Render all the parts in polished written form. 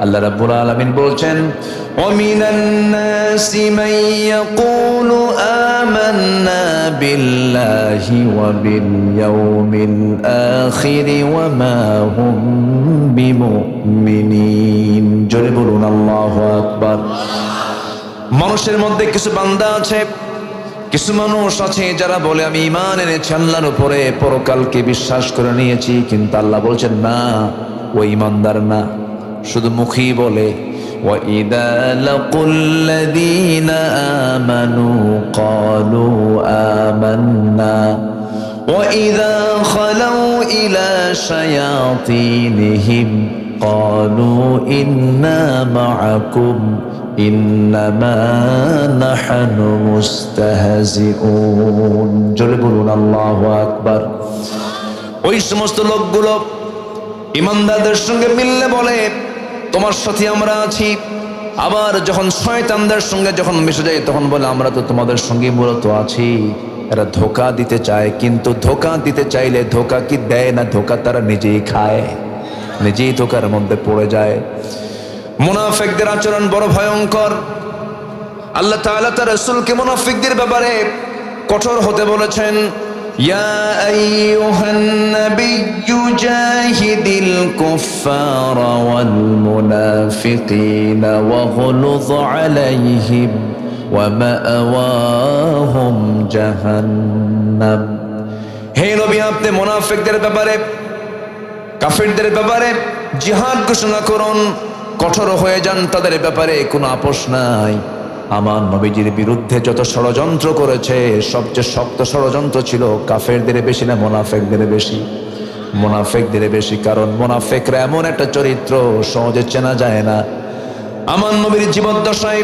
আল্লাহ রাব্বুল আলামিন বলছেন, ওয়ামিনান নাসি মান ইয়াকুলু আমান্না বিল্লাহি ওয়া বিল ইয়াউমিল আখির ওয়া মা হুম বিমুমিনিন। জোরে বলুন আল্লাহু আকবার। মানুষের মধ্যে কিছু বান্দা আছে, কিছু মানুষ আছে যারা বলে আমি ঈমান এনেছি আল্লাহর উপরে, পরকালকে বিশ্বাস করে নিয়েছি, কিন্তু আল্লাহ বলছেন না, ও ঈমানদার না, শুধু মুখেই বলে। وَإِذَا لَقُوا الَّذِينَ آمَنُوا قَالُوا آمَنَّا وَإِذَا خَلَوْا إِلَى شَيَاطِينِهِمْ قَالُوا إِنَّا مَعَكُمْ إِنَّمَا نَحْنُ مُسْتَهْزِئُونَ। জোরে বলুন আল্লাহু আকবার। ওই সমস্ত লোকগুলো ঈমানদারদের সঙ্গে মিললে বলে তোমার সাথে আমরা আছি, আবার যখন শয়তানদের সঙ্গে যখন মিশে যায় তখন বলে আমরা তো তোমাদের সঙ্গে মূলত আছি। এরা ধোঁকা দিতে চায়, কিন্তু ধোঁকা দিতে চাইলে ধোঁকা কি দেয় না, ধোঁকা তারা নিজেই খায়, নিজেই ধোঁকার মধ্যে পড়ে যায়। মুনাফিকদের আচরণ বড় ভয়ঙ্কর। আল্লাহ তাআলা তার রাসূলকে মুনাফিকদের ব্যাপারে কঠোর হতে বলেছেন, ইয়া আইয়ুহান নাবিয়্যু জাহিদিল কুফফারা ওয়াল মুনাফিকিনা ওয়াগলুয আলাইহিম ওয়া মাআওয়াহুম জাহান্নাম। হে নবী, আপনি মুনাফিকদের ব্যাপারে, কাফিরদের ব্যাপারে জিহাদ ঘোষণা করুন, কঠোর হয়ে যান তাদের ব্যাপারে, কোনো আপোষ নাই। আমার নবীজির বিরুদ্ধে যত ষড়যন্ত্র করেছে, সবচেয়ে শক্ত ষড়যন্ত্র ছিল কাফেরদের বেশি না মুনাফিকদের বেশি? মুনাফিকদের বেশি, কারণ মুনাফিকরা এমন একটা চরিত্র সহজে চেনা যায় না। আমার নবীর জীবদ্দশায়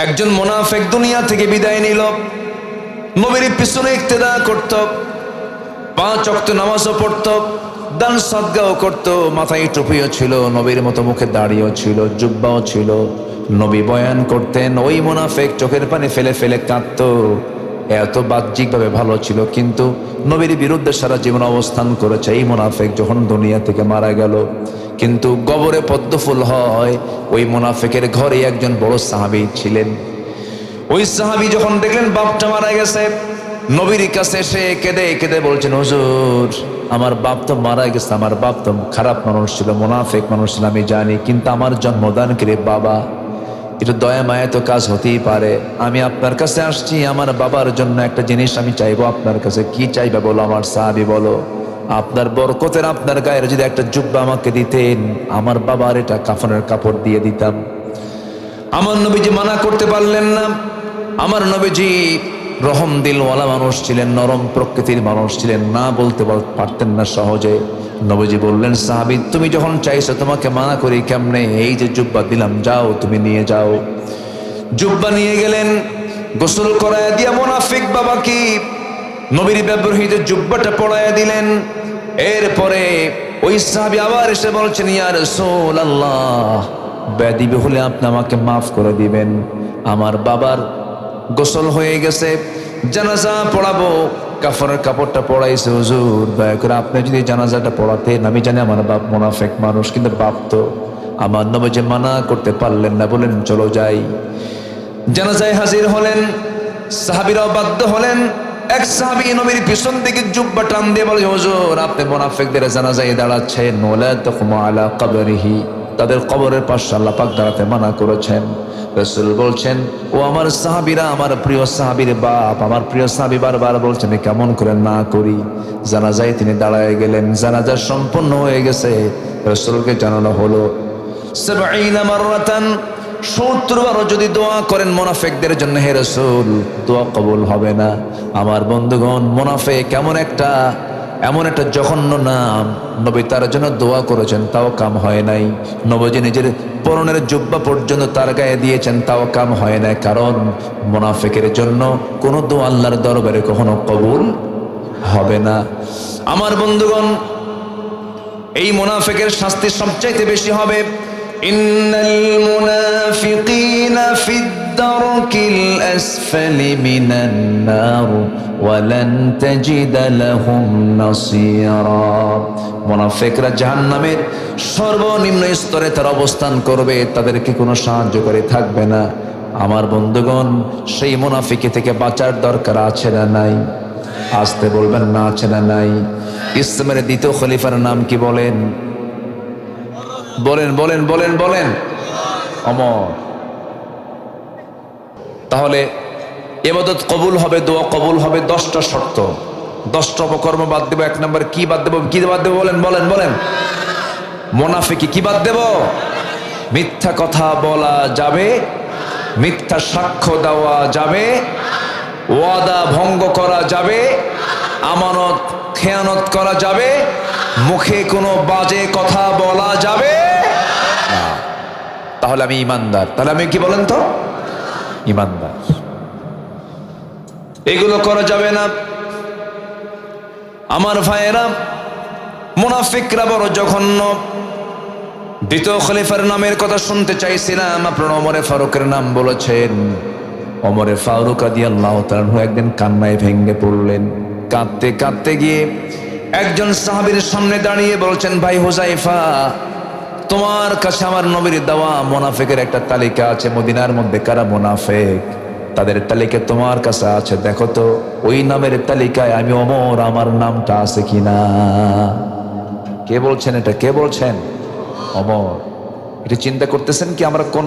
একজন মুনাফিক দুনিয়া থেকে বিদায় নিল, নবীর পিছনে ইক্তেদা করত, 5 ওয়াক্ত নামাজও পড়ত, দান সাদগাও করত, মাথায় টুপিও ছিল, নবীর মতো মুখে দাড়িও ছিল, জুব্বাও ছিল। নবী বয়ান করতেন, ওই মুনাফিক চোখের পানি ফেলে ফেলে কাঁদত। এত বাহ্যিকভাবে ভালো ছিল, কিন্তু নবীর বিরুদ্ধে সারা জীবন অবস্থান করেছে। এই মুনাফিক যখন দুনিয়া থেকে মারা গেল, কিন্তু কবরে পদ্মফুল হয়, ওই মুনাফিকের ঘরে একজন বড় সাহাবী ছিলেন। ওই সাহাবী যখন দেখলেন বাপটা মারা গেছে, নবীর কাছে এসে কেঁদে কেঁদে বলছেন, হুজুর আমার বাপ তো মারা গেছে, আমার বাপ তো খারাপ মানুষ ছিল, মুনাফিক মানুষ ছিল, আমি জানি, কিন্তু আমার জন্মদানকারী বাবা, একটু দয়া মায়া তো কাজ হতেই পারে। আমি আপনার কাছে আসছি, আমার বাবার জন্য একটা জিনিস আমি চাইবো আপনার কাছে। কি চাইবা বলো? আমার সাহাবী বলো, আপনার বরকতের আপনার গায়ের যদি একটা জুব্বা আমাকে দিতেন, আমার বাবার এটা কাফনের কাপড় দিয়ে দিতাম। আমার নবীজি মানা করতে পারলেন না। আমার নবীজি রহম দিলওয়ালা মানুষ ছিলেন, নরম প্রকৃতির মানুষ ছিলেন, না বলতে পারতেন না সহজে। নবীজি বললেন, সাহাবী তুমি যখন চাইছো তোমাকে মানা করি কেমনে? এই যে জুব্বা দিলাম, যাও তুমি নিয়ে যাও। জুব্বা নিয়ে গেলেন, গোসল করায় দিয়া মুনাফিক বাবাকে নবীর ব্যবহৃত জুব্বাটা পরায়া দিলেন। এরপরে ওই সাহাবী আবার এসে বলছেন, ইয়া রাসূলুল্লাহ, বেয়াদবি হলে আপনি আমাকে মাফ করে দিবেন, আমার বাবার গোসল হয়ে গেছে, জানাজা পড়াবো, কাফনের কাপড়টা পড়াইছে, হুজুর দয়া করে আপনি যদি জানাজাটা পড়াতেন। আমি জানি আমার বাপ মুনাফিক মানুষ, কিন্তু বাপ তো। আমার নবীজি মানা করতে পারলেন না, বলেন চলো যাই। জানাজায় হাজির হলেন, সাহাবীরাও বাধ্য হলেন। এক সাহাবী নবীর পিছন দিকে জুব্বা টান দিয়ে বলে, হুজুর আপনি মুনাফিকদের জানাজায় দাঁড়াচ্ছেন, ওয়ালা তাকুমু আলা কবরিহি, তাদের কবরের পাশে আল্লাহ পাক দাঁড়াতে মানা করেছেন। রাসূল বলছেন, ও আমার সাহাবীরা, আমার প্রিয় সাহাবীর বাপ, আমার প্রিয় সাহাবী বারবার বলছেন কেমন করে না করি। জানাজায় তিনি দাঁড়ায় গেলেন, জানাজা সম্পন্ন হয়ে গেছে। রাসূলকে জানানো হলো 70 মাররাতান, 70 বারও যদি দোয়া করেন মুনাফিকদের জন্য, হে রাসূল দোয়া কবুল হবে না। আমার বন্ধুগণ, মুনাফিক এমন একটা জঘন্য নাম, নবী তার জন্য দোয়া করেছেন, তাও কাম হয় নাই। নবীজি নিজের পরনের জুব্বা পর্যন্ত তার গায়ে দিয়েছেন, তাও কাম হয় নাই, কারণ মুনাফিকের জন্য কোনো দোয়া আল্লাহর দরবারে কখনো কবুল হবে না। আমার বন্ধুগণ, এই মুনাফিকের শাস্তি সবচাইতে বেশি হবে ইন্নাল মুনাফিকিনা ফিদ-দারকিল আসফালি মিনান নার ওয়া লান তাজিদা লাহুম নাসীরা। মুনাফিকরা জাহান্নামের সর্বনিম্ন স্তরে তারা অবস্থান করবে, তাদেরকে কোনো সাহায্যকারী থাকবে না। আমার বন্ধুগণ, সেই মুনাফিকি থেকে বাঁচার দরকার আছে না নাই? আসতে বলবেন না, আছে না নাই? ইসলামের দ্বিতীয় খলিফার নাম কি বলেন? বলেন বলেন বলেন বলেন। ওমর। তাহলে ইবাদত কবুল হবে, দোয়া কবুল হবে 10টা শর্ত, 10টা অপকর্ম বাদ দেব। 1 নম্বর কি বাদ দেব? কি বাদ দেব? বলেন বলেন বলেন। মুনাফিকি কি বাদ দেব? মিথ্যা কথা বলা যাবে, মিথ্যা সাক্ষ্য দেওয়া যাবে, ওয়াদা ভঙ্গ করা যাবে, আমানত খেয়ানত করা যাবে, মুখে কোনো বাজে কথা বলা যাবে না। তাহলে আমি ইমানদার। তাহলে আমি কি বলেন তো? ইমানদার। এগুলো করা যাবে না। আমার ভাইয়েরা, মুনাফিকরা বড় জঘন্য। দ্বিতীয় খলিফার নামের কথা শুনতে চাইছিলাম, আপনারা ওমরে ফারুকের নাম বলেছেন। ওমরে ফারুক রাদিয়াল্লাহু তাআলা আনহু একদিন কান্নায় ভেঙে পড়লেন। কাঁদতে কাঁদতে গিয়ে একজন সাহাবীর সামনে দাঁড়িয়ে বলছেন, ভাই হুযায়ফা, তোমার কাছে আমার নবীর দেওয়া মুনাফিকের একটা তালিকা আছে। মদিনার মধ্যে কারা মুনাফিক, তাদের তালিকা তোমার কাছে আছে, দেখো তো ওই নামের তালিকায় আমি ওমর, আমার নামটা আছে কিনা। কে বলছেন এটা? কে বলছেন? ওমর। এটা চিন্তা করতেছেন কি আমরা কোন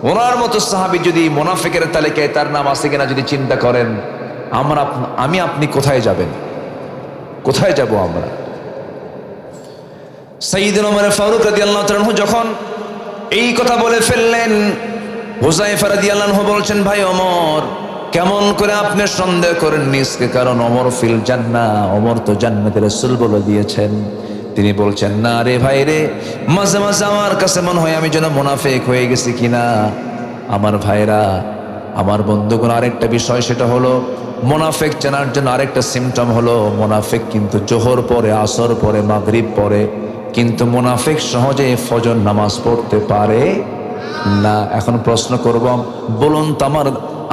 ওনার মতো সাহাবী যদি মুনাফিকের তালিকায় তার নাম আছে কিনা যদি চিন্তা করেন, আমি আপনি কোথায় যাবেন? কোথায় যাব আমরা? সাইয়েদনা ওমর ফারুক রাদিয়াল্লাহু তাআলা আনহু যখন এই কথা বলে ফেললেন, হুযায়ফা রাদিয়াল্লাহু আনহু বলছেন, ভাই ওমর, কেমন করে আপনি সন্দেহ করেন নিজকে? কারণ ওমর ফিল জান্নাহ, ওমর তো জান্নাতের রাসূল বলে দিয়েছেন। তিনি বলছেন, না রে ভাই রে, মাঝে মাঝে আমার কাছে মনে হয় আমি যেন মুনাফিক হয়ে গেছি কিনা। আমার ভাইরা, আমার বন্ধুগণ, আরেকটা বিষয়, সেটা হলো মুনাফিক চেনার জন্য আরেকটা সিমটম হলো, মুনাফিক কিন্তু জোহর পরে, আসর পরে, মাগরিব পরে, কিন্তু মুনাফিক সহজে ফজর নামাজ পড়তে পারে না। এখন প্রশ্ন করব, বলুন তো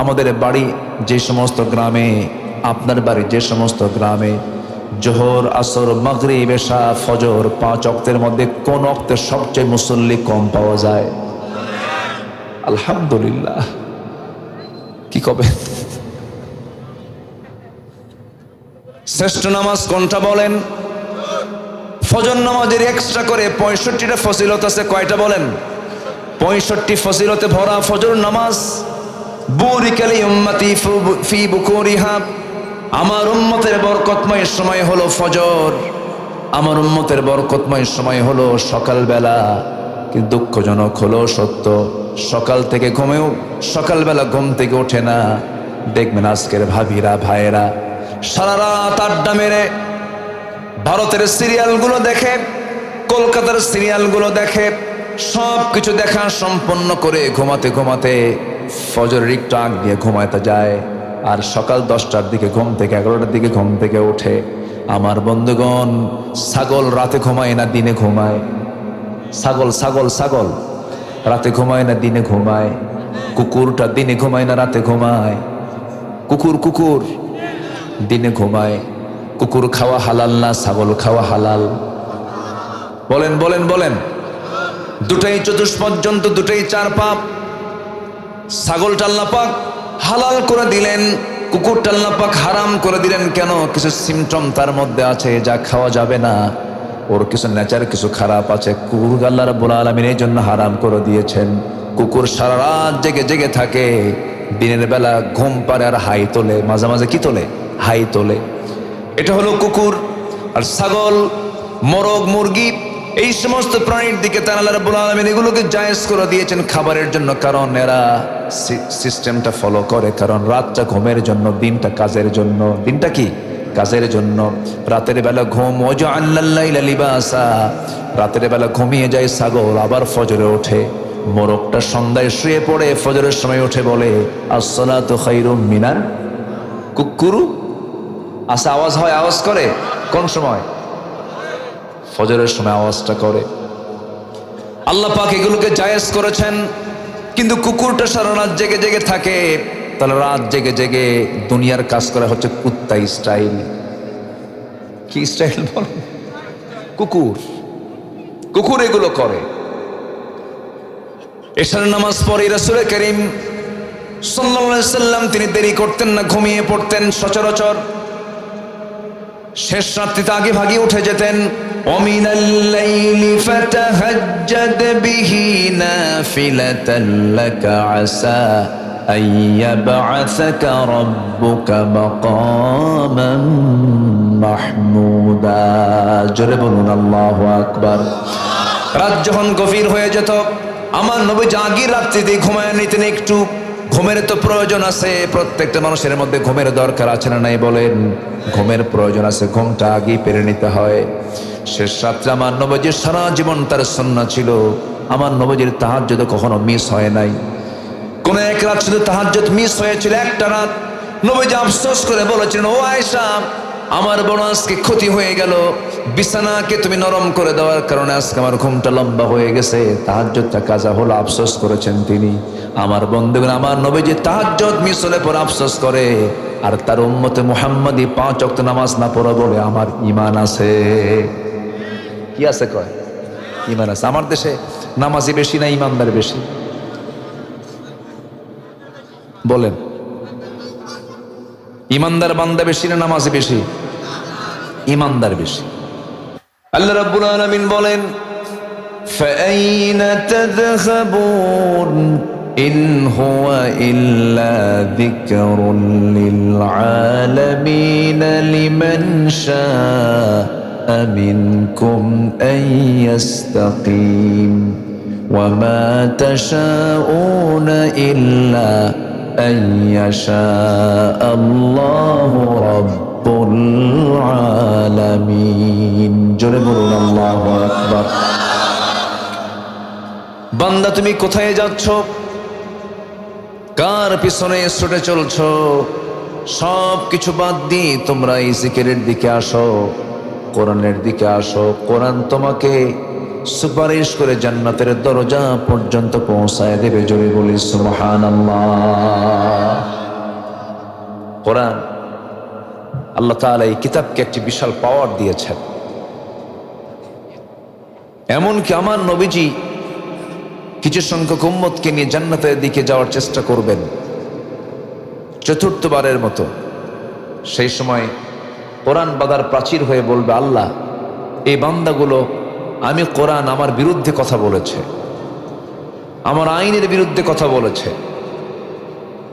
আমাদের বাড়ি যে সমস্ত গ্রামে, আপনার বাড়ি যে সমস্ত গ্রামে জোহর, আসর, মাগরিব, এশা, ফজর 5 ওয়াক্তের মধ্যে কোন ওয়াক্তে সবচেয়ে মুসল্লি কম পাওয়া যায়? আলহামদুলিল্লাহ। কি কবে? শ্রেষ্ঠ নামাজ কোনটা বলেন? ফজর নামাজের এক্সট্রা করে 65টা ফজিলত আছে। কয়টা বলেন? 65 ফজিলতে ভরা ফজর নামাজ। বুরিকাল উম্মতি ফি বুকুরিহা, আমার উম্মতের বরকতময় সময় হলো ফজর, আমার উম্মতের বরকতময় সময় হলো সকালবেলা। কিন্তু দুঃখজনক হলো সত্য, সকাল থেকে ঘুমেও সকালবেলা ঘুম থেকে ওঠে না। দেখবেন আজকের ভাবিরা, ভাইয়েরা সারা রাত আড্ডা মেরে ভারতের সিরিয়ালগুলো দেখে, কলকাতার সিরিয়ালগুলো দেখে, সব কিছু দেখা সম্পন্ন করে ঘুমাতে ঘুমাতে ফজরের একটু আগ দিয়ে ঘুমাতে যায়, আর সকাল 10টার দিকে ঘুম থেকে, 11টার দিকে ঘুম থেকে ওঠে। আমার বন্ধুগণ, ছাগল রাতে ঘুমায় না দিনে ঘুমায়? ছাগল ছাগল ছাগল রাতে ঘুমায় না দিনে ঘুমায়? কুকুরটা দিনে ঘুমায় না রাতে ঘুমায়? কুকুর কুকুর দিনে ঘুমায়। কুকুর খাওয়া হালাল না ছাগল খাওয়া হালাল? বলেন বলেন বলেন। দুটাই চতুষ্পর্যন্ত, দুটাই 4 পাপ। ছাগলটা আল্লাহ পাক হালাল করে দিলেন, কুকুরটা আল্লাহ পাক হারাম করে দিলেন। কেন? কিছু সিমটম তার মধ্যে আছে যা খাওয়া যাবে না, ওর কিছু নেচার কিছু খারাপ আছে। কুকুর আল্লাহ রাব্বুল আলামিন এই জন্য হারাম করে দিয়েছেন। কুকুর সারা রাত জেগে জেগে থাকে, দিনের বেলা ঘুম পারে আর হাই তোলে, মাঝে মাঝে কি তোলে? হাই তোলে। এটা হলো কুকুর। আর ছাগল, মোরগ, মুরগি, এই সমস্ত প্রাণীর দিকে তাআলা আল্লাহ রাব্বুল আলামিন এগুলোকে জায়েজ করে দিয়েছেন খাবারের জন্য। কারণ এরা সিস্টেমটা ফলো করে, কারণ রাতটা ঘুমের জন্য, দিনটা কাজের জন্য। দিনটা কি? কাজের জন্য। রাতের বেলা ঘুম, ওয়াজআলনাল লাইলা লিবাসা, রাতের বেলা ঘুমিয়ে যায় ছাগল, আবার ফজরে ওঠে। মোরগটা সন্ধ্যায় শুয়ে পড়ে, ফজরের সময় উঠে বলে আসসালাতু খায়রুম মিনান। কুকুরু আসা আওয়াজ হয়, আওয়াজ করে কোন সময়? ফজরের সময় আওয়াজটা করে। আল্লাহ পাক এগুলোকে জায়েজ করেছেন। কিন্তু কুকুরটা সারা রাত জেগে জেগে থাকে, তাহলে রাত জেগে জেগে দুনিয়ার কাজ করা হচ্ছে কুত্তা স্টাইল। কি স্টাইল বল? কুকুর কুকুর এগুলো করে। এশার নামাজ পড়ে রাসূল করিম সাল্লাল্লাহু আলাইহি সাল্লাম তিনি দেরি করতেন না, ঘুমিয়ে পড়তেন সচরাচর। শেষ রাত্রিতে আগে ভাগে উঠে যেতেন। ওয়ামিনাল লাইলি ফাতাহাজ্জাদ বিহি নাফিলাতান লাকা আসা আইয়াবআসাকা রাব্বুকা মাকামান মাহমুদা। জোরে বলুন আল্লাহু আকবার। রাত যখন গভীর হয়ে যেত, আমার নবী আগের রাত্রিতে ঘুমায় নিতেন একটু। ঘুমের তো প্রয়োজন আছে, প্রত্যেকটা মানুষের মধ্যে ঘুমের দরকার আছে না নাই বলেন? ঘুমের প্রয়োজন আছে, ঘুমটা আগে পেরে নিতে হয়। শেষ রাত্রে আমার নবীজির সারা জীবন তার সুন্নাহ ছিল, আমার নবীজির তাহাজ্জুদ কখনো মিস হয় নাই। কোন এক রাত শুধু তাহাজ্জুদ মিস হয়েছিল, একটা রাত নবীজি আফসোস করে বলেছিলেন, ও আয়েশা, আমার বড় আজকে ক্ষতি হয়ে গেল, বিছানাকে তুমি নরম করে দেওয়ার কারণে আজকে আমার ঘুমটা লম্বা হয়ে গেছে। তাহাজ্জুদটা কাজা হলো, আফসোস করেছেন তিনি। আমার বন্ধুগণ, আমার নবীজি তাহাজ্জুদ মিস হলে পর আফসোস করে, আর তার উম্মতে মুহাম্মাদি 5 ওয়াক্ত নামাজ না পড়া বলে আমার ঈমান আছে। কি আছে কয়? ঈমান আছে। আমার দেশে নামাজি বেশি না ঈমানদার বেশি? বলেন, ঈমানদার বান্দা বেশি না নামাজি বেশি? ঈমানদার বেশি। আল্লাহ রাব্বুল আলামিন বলেন, ফাআইনা তাযহাবুন ইন হুয়া ইল্লা যিকরুন লিল আলামিন লিমান শাআ মিনকুম আন ইয়াস্তাকিম ওয়া মা তাশাউনা ইল্লা আন ইয়াশা আল্লাহু রাব্বুল আলামিন। জোরে বলুন আল্লাহু আকবার। বান্দা, তুমি কোথায় যাচ্ছ? কার পিছনে ছুটে চলছো? সব কিছু বাদ দিয়ে তোমরা এই জিকিরের দিকে আসো, কোরআনের দিকে আসো। কোরআন তোমাকে সুপারিশ করে জান্নাতের দরজা পর্যন্ত পৌঁছায় দেবে। জোরে বলি সুবহানাল্লাহ। কোরআন, আল্লাহ তাআলা এই কিতাবকে একটি বিশাল পাওয়ার দিয়েছেন। এমনকি আমার নবীজি কিছু সংখ্যক উম্মতকে নিয়ে জান্নাতের দিকে যাওয়ার চেষ্টা করবেন চতুর্থবারের মতো। সেই সময় কোরআন বাদার প্রাচীর হয়ে বলবে, আল্লাহ, এই বান্দাগুলো আমি কোরআন আমার বিরুদ্ধে কথা বলেছে, আমার আইনের বিরুদ্ধে কথা বলেছে,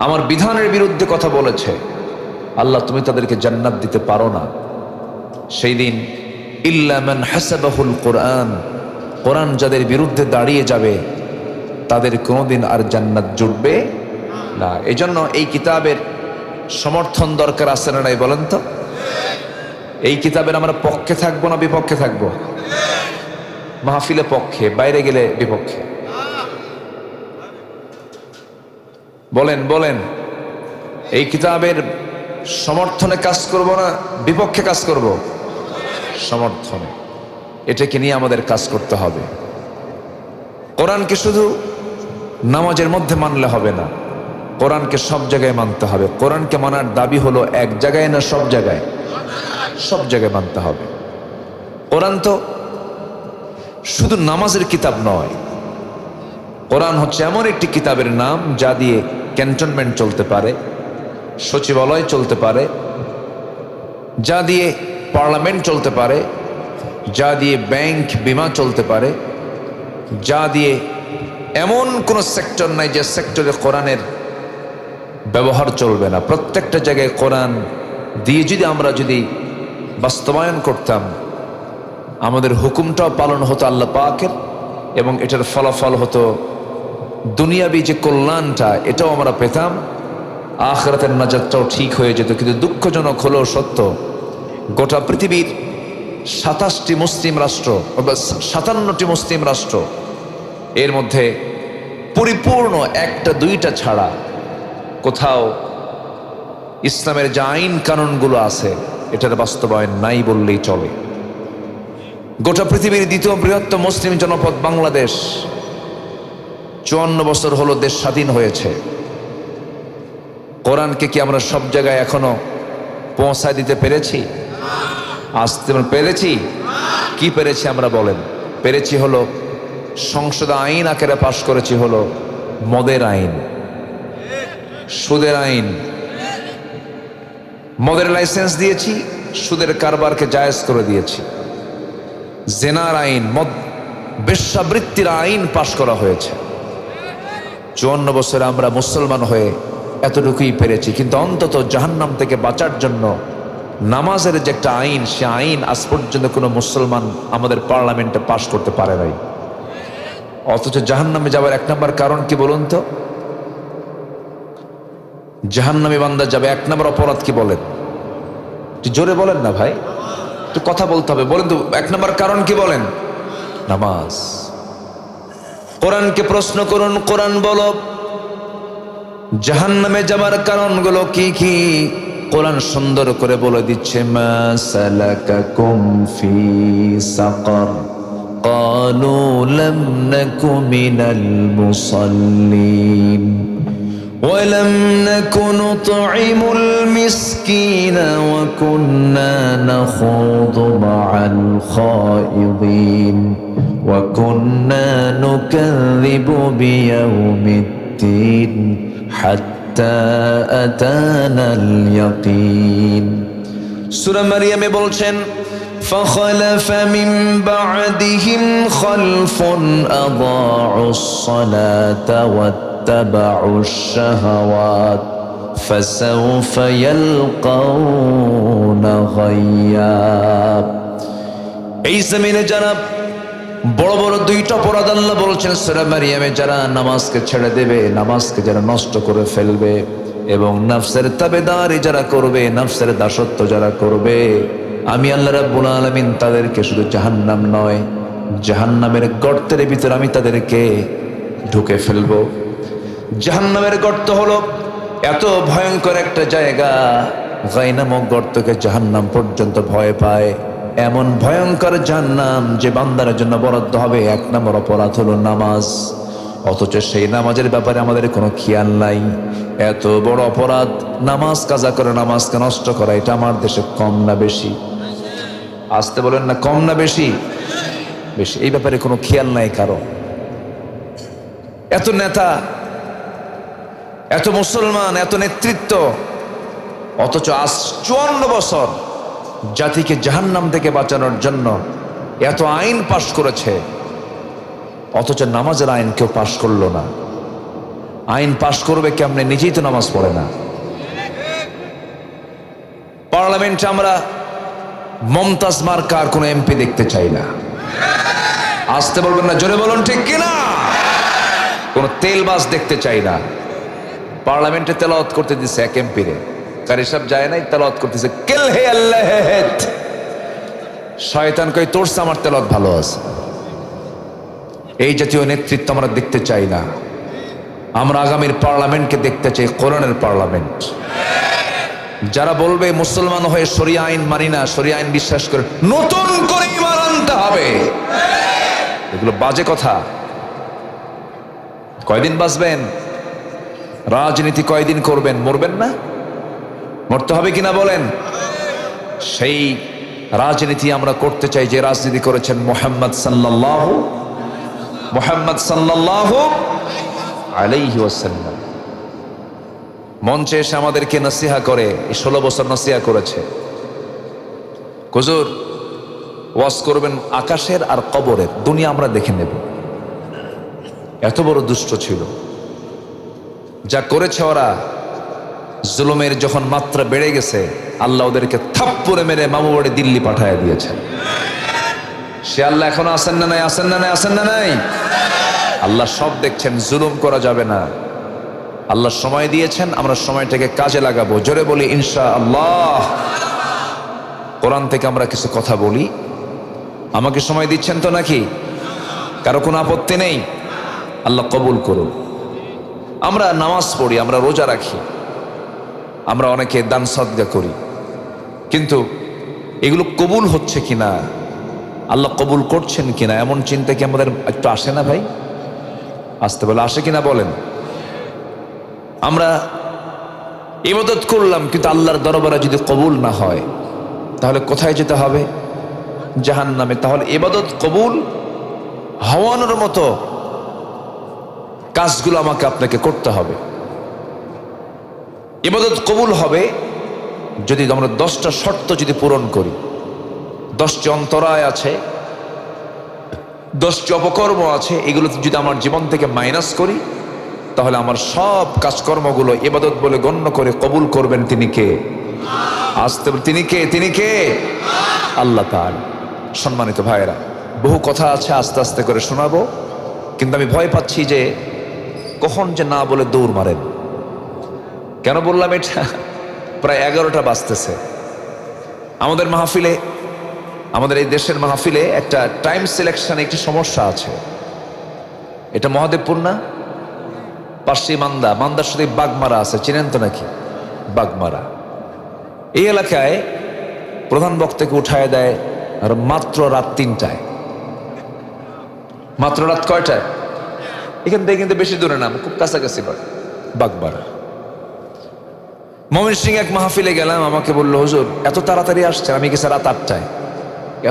আমার বিধানের বিরুদ্ধে কথা বলেছে। আল্লাহ, তুমি তাদেরকে জান্নাত দিতে পারো না। সেই দিন ইল্লা মান হাসাবাহুল কোরআন, কোরআন যাদের বিরুদ্ধে দাঁড়িয়ে যাবে তাদের কোনোদিন আর জান্নাত জুটবে না। এজন্য এই কিতাবের সমর্থন দরকার আছে না নাই বলেন তো? এই কিতাবের আমরা পক্ষে থাকবো না বিপক্ষে থাকবো? মাহফিলে পক্ষে, বাইরে গেলে বিপক্ষে। বলেন বলেন, এই কিতাবের সমর্থনে কাজ করব না বিপক্ষে কাজ করব? সমর্থনে। এটাকে নিয়ে আমাদের কাজ করতে হবে। কোরআনকে শুধু নামাজের মধ্যে মানলে হবে না, কোরআনকে সব জায়গায় মানতে হবে। কোরআনকে মানার দাবি হলো এক জায়গায় না সব জায়গায়? সব জায়গায় মানতে হবে। কোরআন তো শুধু নামাজের কিতাব নয়, কোরআন হচ্ছে এমন একটি কিতাবের নাম যা দিয়ে ক্যান্টনমেন্ট চলতে পারে, সচিবালয় চলতে পারে, যা দিয়ে পার্লামেন্ট চলতে পারে, যা দিয়ে ব্যাংক বিমা চলতে পারে, যা দিয়ে এমন কোন সেক্টর নাই যে সেক্টরে কোরআনের ব্যবহার চলবে না। প্রত্যেকটা জায়গায় কোরআন দিয়ে আমরা যদি বাস্তবায়ন করতাম, আমাদের হুকুমটাও পালন হতো আল্লাহ পাকের, এবং এটার ফলাফল হতো দুনিয়াবি যে কল্যাণটা, এটাও আমরা পেতাম, আখিরাতের নাজাতটাও ঠিক হয়ে যেত। কিন্তু দুঃখজনক হলো সত্য, গোটা পৃথিবীর 27টি মুসলিম রাষ্ট্র, 57টি মুসলিম রাষ্ট্র, এর মধ্যে পরিপূর্ণ 1-2টা ছাড়া কোথাও ইসলামের যে আইন কানুনগুলো আছে এটার বাস্তবায়ন নাই বললেই চলে। গোটা পৃথিবীর দ্বিতীয় বৃহত্তম মুসলিম জনপদ বাংলাদেশ, 54 বছর হলো দেশ স্বাধীন হয়েছে। কোরআনকে কি আমরা সব জায়গায় এখনো পৌঁছায় দিতে পেরেছি? আসতে পেরেছি? কি পেরেছি আমরা বলেন? পেরেছি হলো সংসদে আইন আকারে পাশ করেছি হলো মদের আইন, সুদের আইন, মদের লাইসেন্স দিয়েছি, সুদের কারবারকে জায়েজ করে দিয়েছি। জেনার আইন, মদ বেশ্যাবৃত্তির আইন পাশ করা হয়েছে। 54 বছরে আমরা মুসলমান হয়ে এতটুকুই পেরেছি। কিন্তু অন্তত জাহান্নাম থেকে বাঁচার জন্য নামাজের যে একটা আইন, সে আইন আজ পর্যন্ত কোনো মুসলমান আমাদের পার্লামেন্টে পাশ করতে পারে নাই। অথচ জাহান্নামে যাওয়ার 1 নম্বর কারণ কি বলুন তো? জাহান্নামী বান্দা যাবে 1 নম্বর অপরাধ কি বলেন? একটু জোরে বলেন না ভাই, একটু কথা বলতে হবে। বলেন তো 1 নম্বর কারণ কি বলেন? নামাজ। কোরআনকে প্রশ্ন করুন, কোরআন বলো জাহান্নামে যাবার কারণগুলো কি কি। কোরআন সুন্দর করে বলে দিচ্ছে, মা সালাকাকুম ফি সাকার ক্বালু লাম নাকু মিনাল মুসাল্লিন ওয়া লাম নাকু নুতঈমুল মিসকিনা ওয়া কুন্না নাখুযু মা'আল খায়িদিন ওয়া কুন্না নুকাযযিবু বিয়াউমিদ্দিন হাত্তা আতানাল ইয়াকিন। সূরা মারইয়ামে বলছেন, فخلف من بعدهم خلف أضاعوا الصلاة واتبعوا الشهوات فسوف يلقون غيا। এই জমিনে যারা বড় বড় 2টা অপরাধ আল্লাহ বলছেন সূরা মারইয়ামে, যারা নামাজকে ছেড়ে দেবে, নামাজকে যারা নষ্ট করে ফেলবে এবং নফসের তাবেদারি যারা করবে, নফসের দাসত্ব যারা করবে, আমি আল্লাহ রাব্বুল আলামিন তাদেরকে শুধু জাহান্নাম নয়, জাহান্নামের গর্তের ভিতর আমি তাদেরকে ঢুকে ফেলবো। জাহান্নামের গর্ত হলো এত ভয়ঙ্কর একটা জায়গা, গায় নামক গর্তকে জাহান্নাম পর্যন্ত ভয় পায়। এমন ভয়ঙ্কর জাহান্নাম যে বান্দার জন্য বরাদ্দ হবে। 1 নম্বর অপরাধ হলো নামাজ, অথচ সেই নামাজের ব্যাপারে আমাদের কোনো খেয়াল নাই। এত বড় অপরাধ নামাজ কাজা করে, নামাজকে নষ্ট করা, এটা আমার দেশে কম না বেশি? আসতে বলেন না, কম না বেশি? বেশি। এই ব্যাপারে কোনো খেয়াল নাই কারো। এত নেতা, এত মুসলমান, এত নেতৃত্ব, অথচ আজ 54 বছর জাতিকে জাহান্নাম থেকে বাঁচানোর জন্য এত আইন পাশ করেছে, অথচ নামাজের আইন কেউ পাশ করলো না। আইন পাশ করবে কেমনে? নিজেই তো নামাজ পড়ে না। পার্লামেন্টে আমরা মমতাজ মার্কার কোন এমপি দেখতে চাই না। আসতে বলবেন না, জোরে বলুন ঠিক কিনা। কোন তেলবাজ দেখতে চাই না। পার্লামেন্টে তেলাওয়াত করতে দিচ্ছে 1 এমপিরে, কারি সাহেব যায় নাই, তেলাওয়াত করতেছে কিল হে আল্লাহ। শয়তান কই তোর আমার তেলাওয়াত ভালো আছে। এই জাতীয় নেতৃত্ব আমরা দেখতে চাই না। আমরা আগামীর পার্লামেন্টকে দেখতে চাই কোরআনের পার্লামেন্ট। যারা বলবে মুসলমান হয়ে শরিয়া আইন মানি না, শরিয়া আইন বিশ্বাস করে, নতুন করে ঈমান আনতে হবে, এগুলো বাজে কথা। কয়দিন বাঁচবেন? রাজনীতি কয়দিন করবেন? মরবেন না? মরতে হবে কিনা বলেন? সেই রাজনীতি আমরা করতে চাই যে রাজনীতি করেছেন মুহাম্মদ সাল্লাল্লাহু আলাইহি ওয়াসাল্লাম। মঞ্চে এসে আমাদেরকে নসিহা করে, 16 বছর নসিহা করেছে। হুজুর ওয়াজ করবেন আকাশের আর কবরের, দুনিয়া আমরা দেখে নেব। এত বড় দুষ্ট ছিল। যা করেছে ওরা, জুলুমের যখন মাত্রা বেড়ে গেছে, আল্লাহ ওদেরকে থাপ্পড়ে মেরে মামু বাড়ি দিল্লি পাঠায় দিয়েছেন। সে আল্লাহ এখনো আসেন না নাই? আসেন না নাই? আসেন না নাই? আল্লাহ সব দেখছেন, জুলুম করা যাবে না। আল্লাহ সময় দিয়েছেন, আমরা সময়টাকে কাজে লাগাবো। জোরে বলি ইনশাআল্লাহ। কোরআন থেকে আমরা কিছু কথা বলি। আমাকে সময় দিচ্ছেন তো নাকি? কারো কোনো আপত্তি নেই? আল্লাহ কবুল করুন। আমরা নামাজ পড়ি, আমরা রোজা রাখি, আমরা অনেকে দান সদকা করি, কিন্তু এগুলো কবুল হচ্ছে কিনা আল্লাহ কবুল করছেন কিনা এমন চিন্তা কি আমাদের একটু আসে না ভাই? আসতে বলে আসে কিনা বলেন? আমরা ইবাদত করলাম কিন্তু আল্লাহর দরবারে যদি কবুল না হয় তাহলে কোথায় যেতে হবে? জাহান্নামে। তাহলে ইবাদত কবুল হওয়ানোর মতো কাজগুলো আমাকে আপনাকে করতে হবে। ইবাদত কবুল হবে যদি আমরা 10টা শর্ত যদি পূরণ করি। 10টি অন্তরায় আছে, 10টি অপকর্ম আছে, এগুলো যদি আমার জীবন থেকে মাইনাস করি তাহলে আমার সব কাজকর্মগুলো ইবাদত বলে গণ্য করে কবুল করবেন তিনি কে? আসতে তিনি কে? তিনি কে? আল্লাহ তাআলা। সম্মানিত ভাইয়েরা, বহু কথা আছে, আস্তে আস্তে করে শোনাবো, কিন্তু আমি ভয় পাচ্ছি যে কখন যে না বলে দৌড় মারেন। কেন বললাম এটা? প্রায় 11টা বাজতেছে। আমাদের মাহফিলে, আমাদের এই দেশের মাহফিলে একটা টাইম সিলেকশনে একটি সমস্যা আছে। এটা মহাদেবপুর না, পার্সি মান্দা, মান্দার সাথে বাগমারা আছে, চিনেন তো নাকি? বাগমারা এই এলাকায় প্রধান বক্তাকে উঠায় দেয় আর মাত্র রাত 3টায়। মাত্র রাত কয়টায়? এখান থেকে কিন্তু বেশি দূরে না, খুব কাছাকাছি বাগমারা। ময়মনসিংহে এক মাহফিলে গেলাম, আমাকে বললো হুজুর এত তাড়াতাড়ি আসছেন? আমি গেছি রাত 8টায়।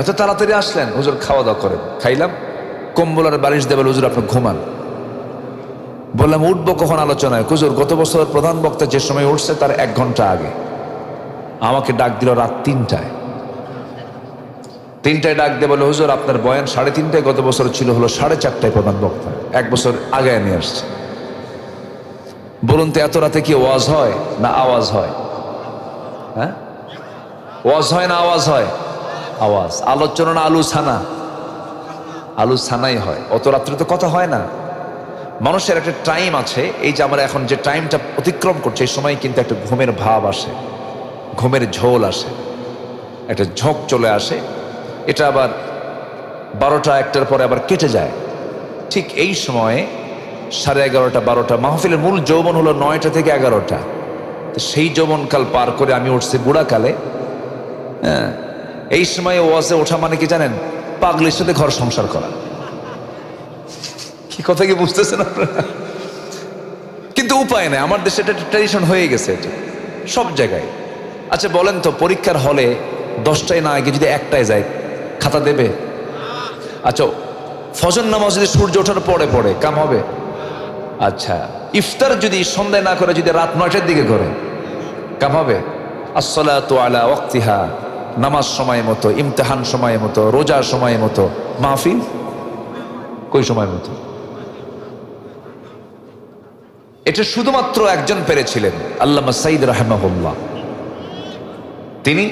এত তাড়াতাড়ি আসলেন? হুজুর খাওয়া দাওয়া করেন। খাইলাম, কম্বল আর বালিশ দেবেন, হুজুর আপনি ঘুমান। বললাম উঠবো কখন আলোচনায়? হুজুর গত বছর প্রধান বক্তা যে সময় উঠছে তার 1 ঘন্টা আগে। আমাকে ডাক দিল রাত 3টায়। 3টায় ডাক দিয়ে বলে হুজুর আপনার বয়ান 3:30টায়, গত বছর ছিল হলো 4:30টায় প্রধান বক্তা, 1 বছর আগে নিয়ে আসছে। বলুন তো এত রাতে কি ওয়াজ হয় না আওয়াজ হয়? হ্যাঁ, ওয়াজ হয় না আওয়াজ হয়? আওয়াজ। আলোচনা না আলোচনা? আলোচনাই হয়। অত রাত্রে তো কথা হয় না। মানুষের একটা টাইম আছে, এই যে আমরা এখন যে টাইমটা অতিক্রম করছি এই সময় কিন্তু একটা ঘুমের ভাব আসে, ঘুমের ঝোল আসে, একটা ঝোঁক চলে আসে। এটা আবার 12টা 1টার পরে আবার কেটে যায়। ঠিক এই সময়ে 11:30 12টা, মাহফিলের মূল যৌবন হলো 9টা থেকে 11টা। তো সেই যৌবনকাল পার করে আমি উঠছি বুড়াকালে। হ্যাঁ, এই সময়ে ওয়াজে ওঠা মানে কি জানেন? পাগলির সাথে ঘর সংসার করা। কি কথা কি বুঝতেছেন আপনারা? কিন্তু উপায় নাই, আমার দেশে এটা ট্র্যাডিশন হয়ে গেছে, এটা সব জায়গায়। আচ্ছা বলেন তো, পরীক্ষার হলে 10টায় না আগে যদি 1টায় যায় খাতা দেবে? আচ্ছা ফজর নামাজ যদি সূর্য ওঠার পরে পড়ে কাম হবে? আচ্ছা ইফতার যদি সন্ধ্যায় না করে যদি রাত 9টার দিকে করে কাম হবে? আসসালাতু আলা ওয়াক্তিহা, নামাজ সময় মতো, ইমতিহান সময় মতো, রোজার সময় মতো, মাহফিল কই সময় মতো? এটা শুধুমাত্র একজন পেরেছিলেন, আল্লামা সাইদ রাহিমাহুল্লাহ। তিনি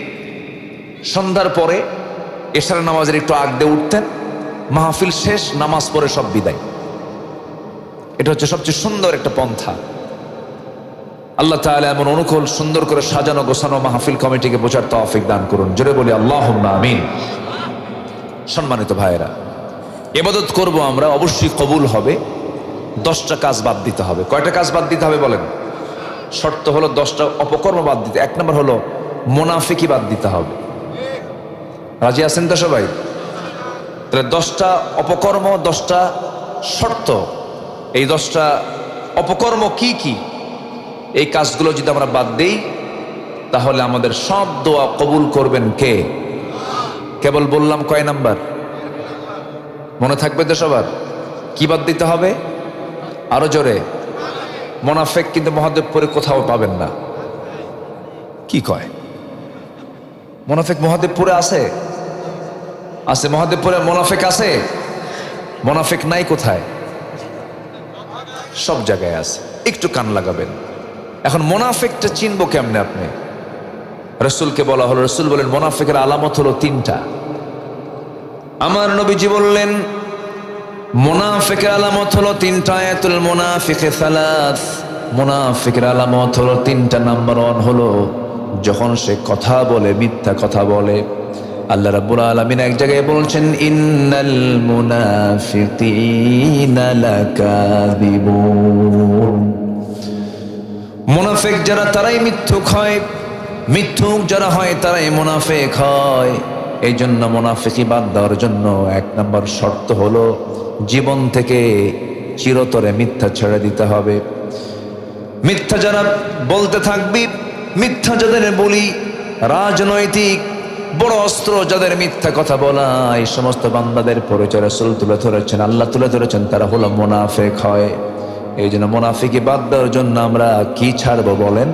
সন্ধ্যার পরে এশার নামাজের একটু আগ দিয়ে উঠতেন, মাহফিল শেষ, নামাজ পড়ে সব বিদায়। এটা হচ্ছে সবচেয়ে সুন্দর একটা পন্থা। আল্লাহ তাআলা এমন অনুকূল সুন্দর করে সাজানো গোছানো মাহফিল কমিটিকে বোঝার তৌফিক দান করুন। জোরে বলি আল্লাহুম্মা আমিন। সম্মানিত ভাইয়েরা, ইবাদত করব আমরা, অবশ্যই কবুল হবে। 10টা কাজ বাদ দিতে হবে। কয়টা কাজ বাদ দিতে হবে বলেন? শর্ত হলো 10টা অপকর্ম বাদ দিতে। 1 নম্বর হলো মুনাফিকি বাদ দিতে হবে। রাজি আছেন তো সবাই? তাহলে 10টা অপকর্ম, 10টা শর্ত। এই 10টা অপকর্ম কি কি? এই কাজগুলো যদি আমরা বাদ দেই তাহলে আমাদের সব দোয়া কবুল করবেন কে? কেবল বললাম কয় নাম্বার? মনে থাকবে তো সবার? কি বাদ দিতে হবে? আরো জোরে। মোনাফেক কিন্তু মহাদেবপুরে কোথাও পাবেন না। কি কয়? মোনাফেক মহাদেবপুরে আছে? আছে মহাদেবপুরে মোনাফেক আছে? মোনাফেক নাই কোথায়? সব জায়গায় আছে। একটু কান লাগাবেন। এখন মোনাফেকটা চিনবো কেমনে আপনি? রাসূলকে বলা হলো, রাসূল বলেন মোনাফেকের আলামত হলো 3টা। আমার নবীজি বললেন মুনাফিকের আলামত হলো 3টা। আয়াতুল মুনাফিকে সালাস। মুনাফিকের আলামত হলো 3টা। নাম্বার 1 হলো যখন সে কথা বলে মিথ্যা কথা বলে। আল্লাহ রাব্বুল আলামিন এক জায়গায় বলছেন ইন্নাল মুনাফিকিনা লাকাযিবুন। মুনাফিক যারা তারাই মিথ্যুক হয়, মিথ্যুক যারা হয় তারাই মুনাফিক হয়। এই জন্য মুনাফিকি বাদ দেওয়ার জন্য 1 নম্বর শর্ত হলো জীবন থেকে চিরতরে মিথ্যা ছেড়ে দিতে হবে। মিথ্যা যারা বলতে থাকবি, মিথ্যা যাদের বলি, রাজনৈতিক বড় অস্ত্র যাদের মিথ্যা কথা বলা, এই সমস্ত বান্দাদের পরিচয় রাসূল তুলে ধরেছেন, আল্লাহ তুলে ধরেছেন, তারা হলো মুনাফিক হয়। এই জন্য মুনাফিকি বাদ দেওয়ার জন্য আমরা কি ছাড়বো বলেন?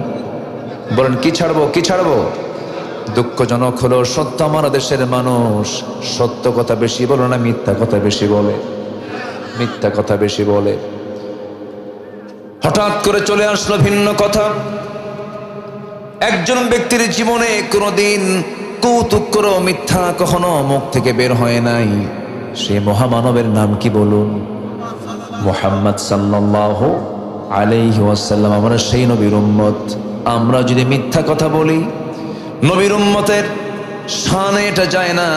বলেন কি ছাড়বো? কি ছাড়বো? দুঃখজনক হলো সত্য আমার দেশের মানুষ সত্য কথা বেশি বলে না, মিথ্যা কথা বেশি বলে। মিথ্যা কথা বেশি বলে। হঠাৎ করে চলে আসলো ভিন্ন কথা। একজন ব্যক্তির জীবনে কোনোদিন কৌতুক করে মিথ্যা কখনো মুখ থেকে বের হয় নাই। সেই মহামানবের নাম কি বলুন? মুহাম্মদ সাল্লাল্লাহু আলাইহি ওয়াসাল্লাম। আমরা সেই নবীর উম্মত। আমরা যদি মিথ্যা কথা বলি, নবীর উম্মতের শানে এটা যায় না।